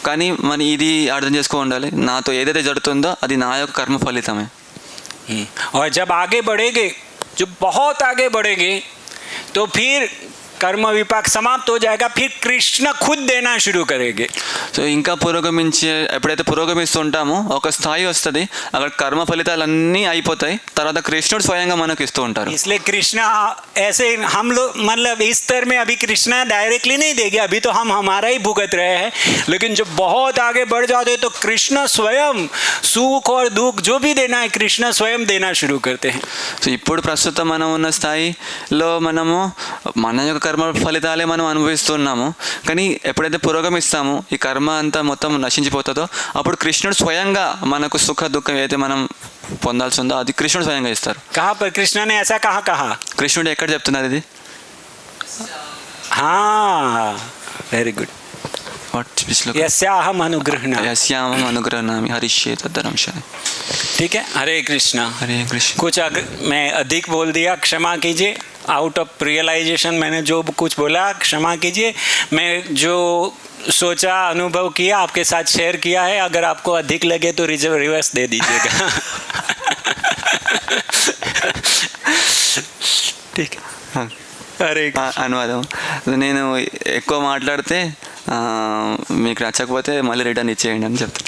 కానీ మరి ఇది అర్థం చేసుకో ఉండాలి, నాతో ఏదైతే జరుగుతుందో అది నా యొక్క కర్మ ఫలితమే. और जब आगे बढ़ेंगे, जो बहुत आगे बढ़ेंगे, तो फिर कर्म विपाक समाप्त हो जाएगा, फिर कृष्ण खुद देना शुरू करेंगे। సో ఇంకా పురోగమించే ఎప్పుడైతే పురోగమిస్తుంటామో ఒక స్థాయి వస్తుంది, అక్కడ కర్మ ఫలితాలన్నీ అయిపోతాయి, తర్వాత కృష్ణుడు స్వయంగా మనకు ఇస్తూ ఉంటారు. इसलिए कृष्ण ऐसे हम लोग मतलब इस स्तर में अभी कृष्ण डायरेक्टली नहीं देंगे, अभी तो हम हमारा ही भुगत रहे हैं, लेकिन जब बहुत आगे बढ़ जाते तो कृष्ण स्वयं सुख और दुख जो भी देना है कृष्ण स्वयं देना शुरू करते हैं। సో ఇప్పుడు ప్రస్తుతం మనం ఉన్న స్థాయిలో మనము మన యొక్క కర్మ ఫలితాలే మనం అనుభవిస్తున్నాము, కానీ ఎప్పుడైతే పురోగమిస్తామో ఈ కర్మ అంతా మొత్తం నశించిపోతుందో అప్పుడు కృష్ణుడు స్వయంగా మనకు సుఖ దుఃఖం ఏదైతే మనం పొందాల్సి ఉందో అది కృష్ణుడు స్వయంగా ఇస్తారు. कहाँ पर कृष्ण ने ऐसा कहा? కృష్ణుడు ఎక్కడ చెప్తున్నారు ఇది? हाँ, वेरी गुड। శ్లోక यस्याहम अनुग्रहणा, యస్యామం అనుగ్రహణామి హరిష్యే తద్దరంశామి. ठीक है। हरे कृष्णा। హరే కృష్ణ. कुछ मैं अधिक बोल दिया, क्षमा कीजिए। आउट ऑफ रियलाइजेशन मैंने जो कुछ बोला क्षमा कीजिए। मैं जो सोचा अनुभव किया आपके साथ शेयर किया है, अगर आपको अधिक लगे तो रिवर्स दे दीजिएगा। ठीक है। अरे అనువాదం, నేను ఎక్కువ మాట్లాడితే మీకు నచ్చకపోతే మళ్ళీ రిటర్న్ ఇచ్చేయండి అని చెప్తాను.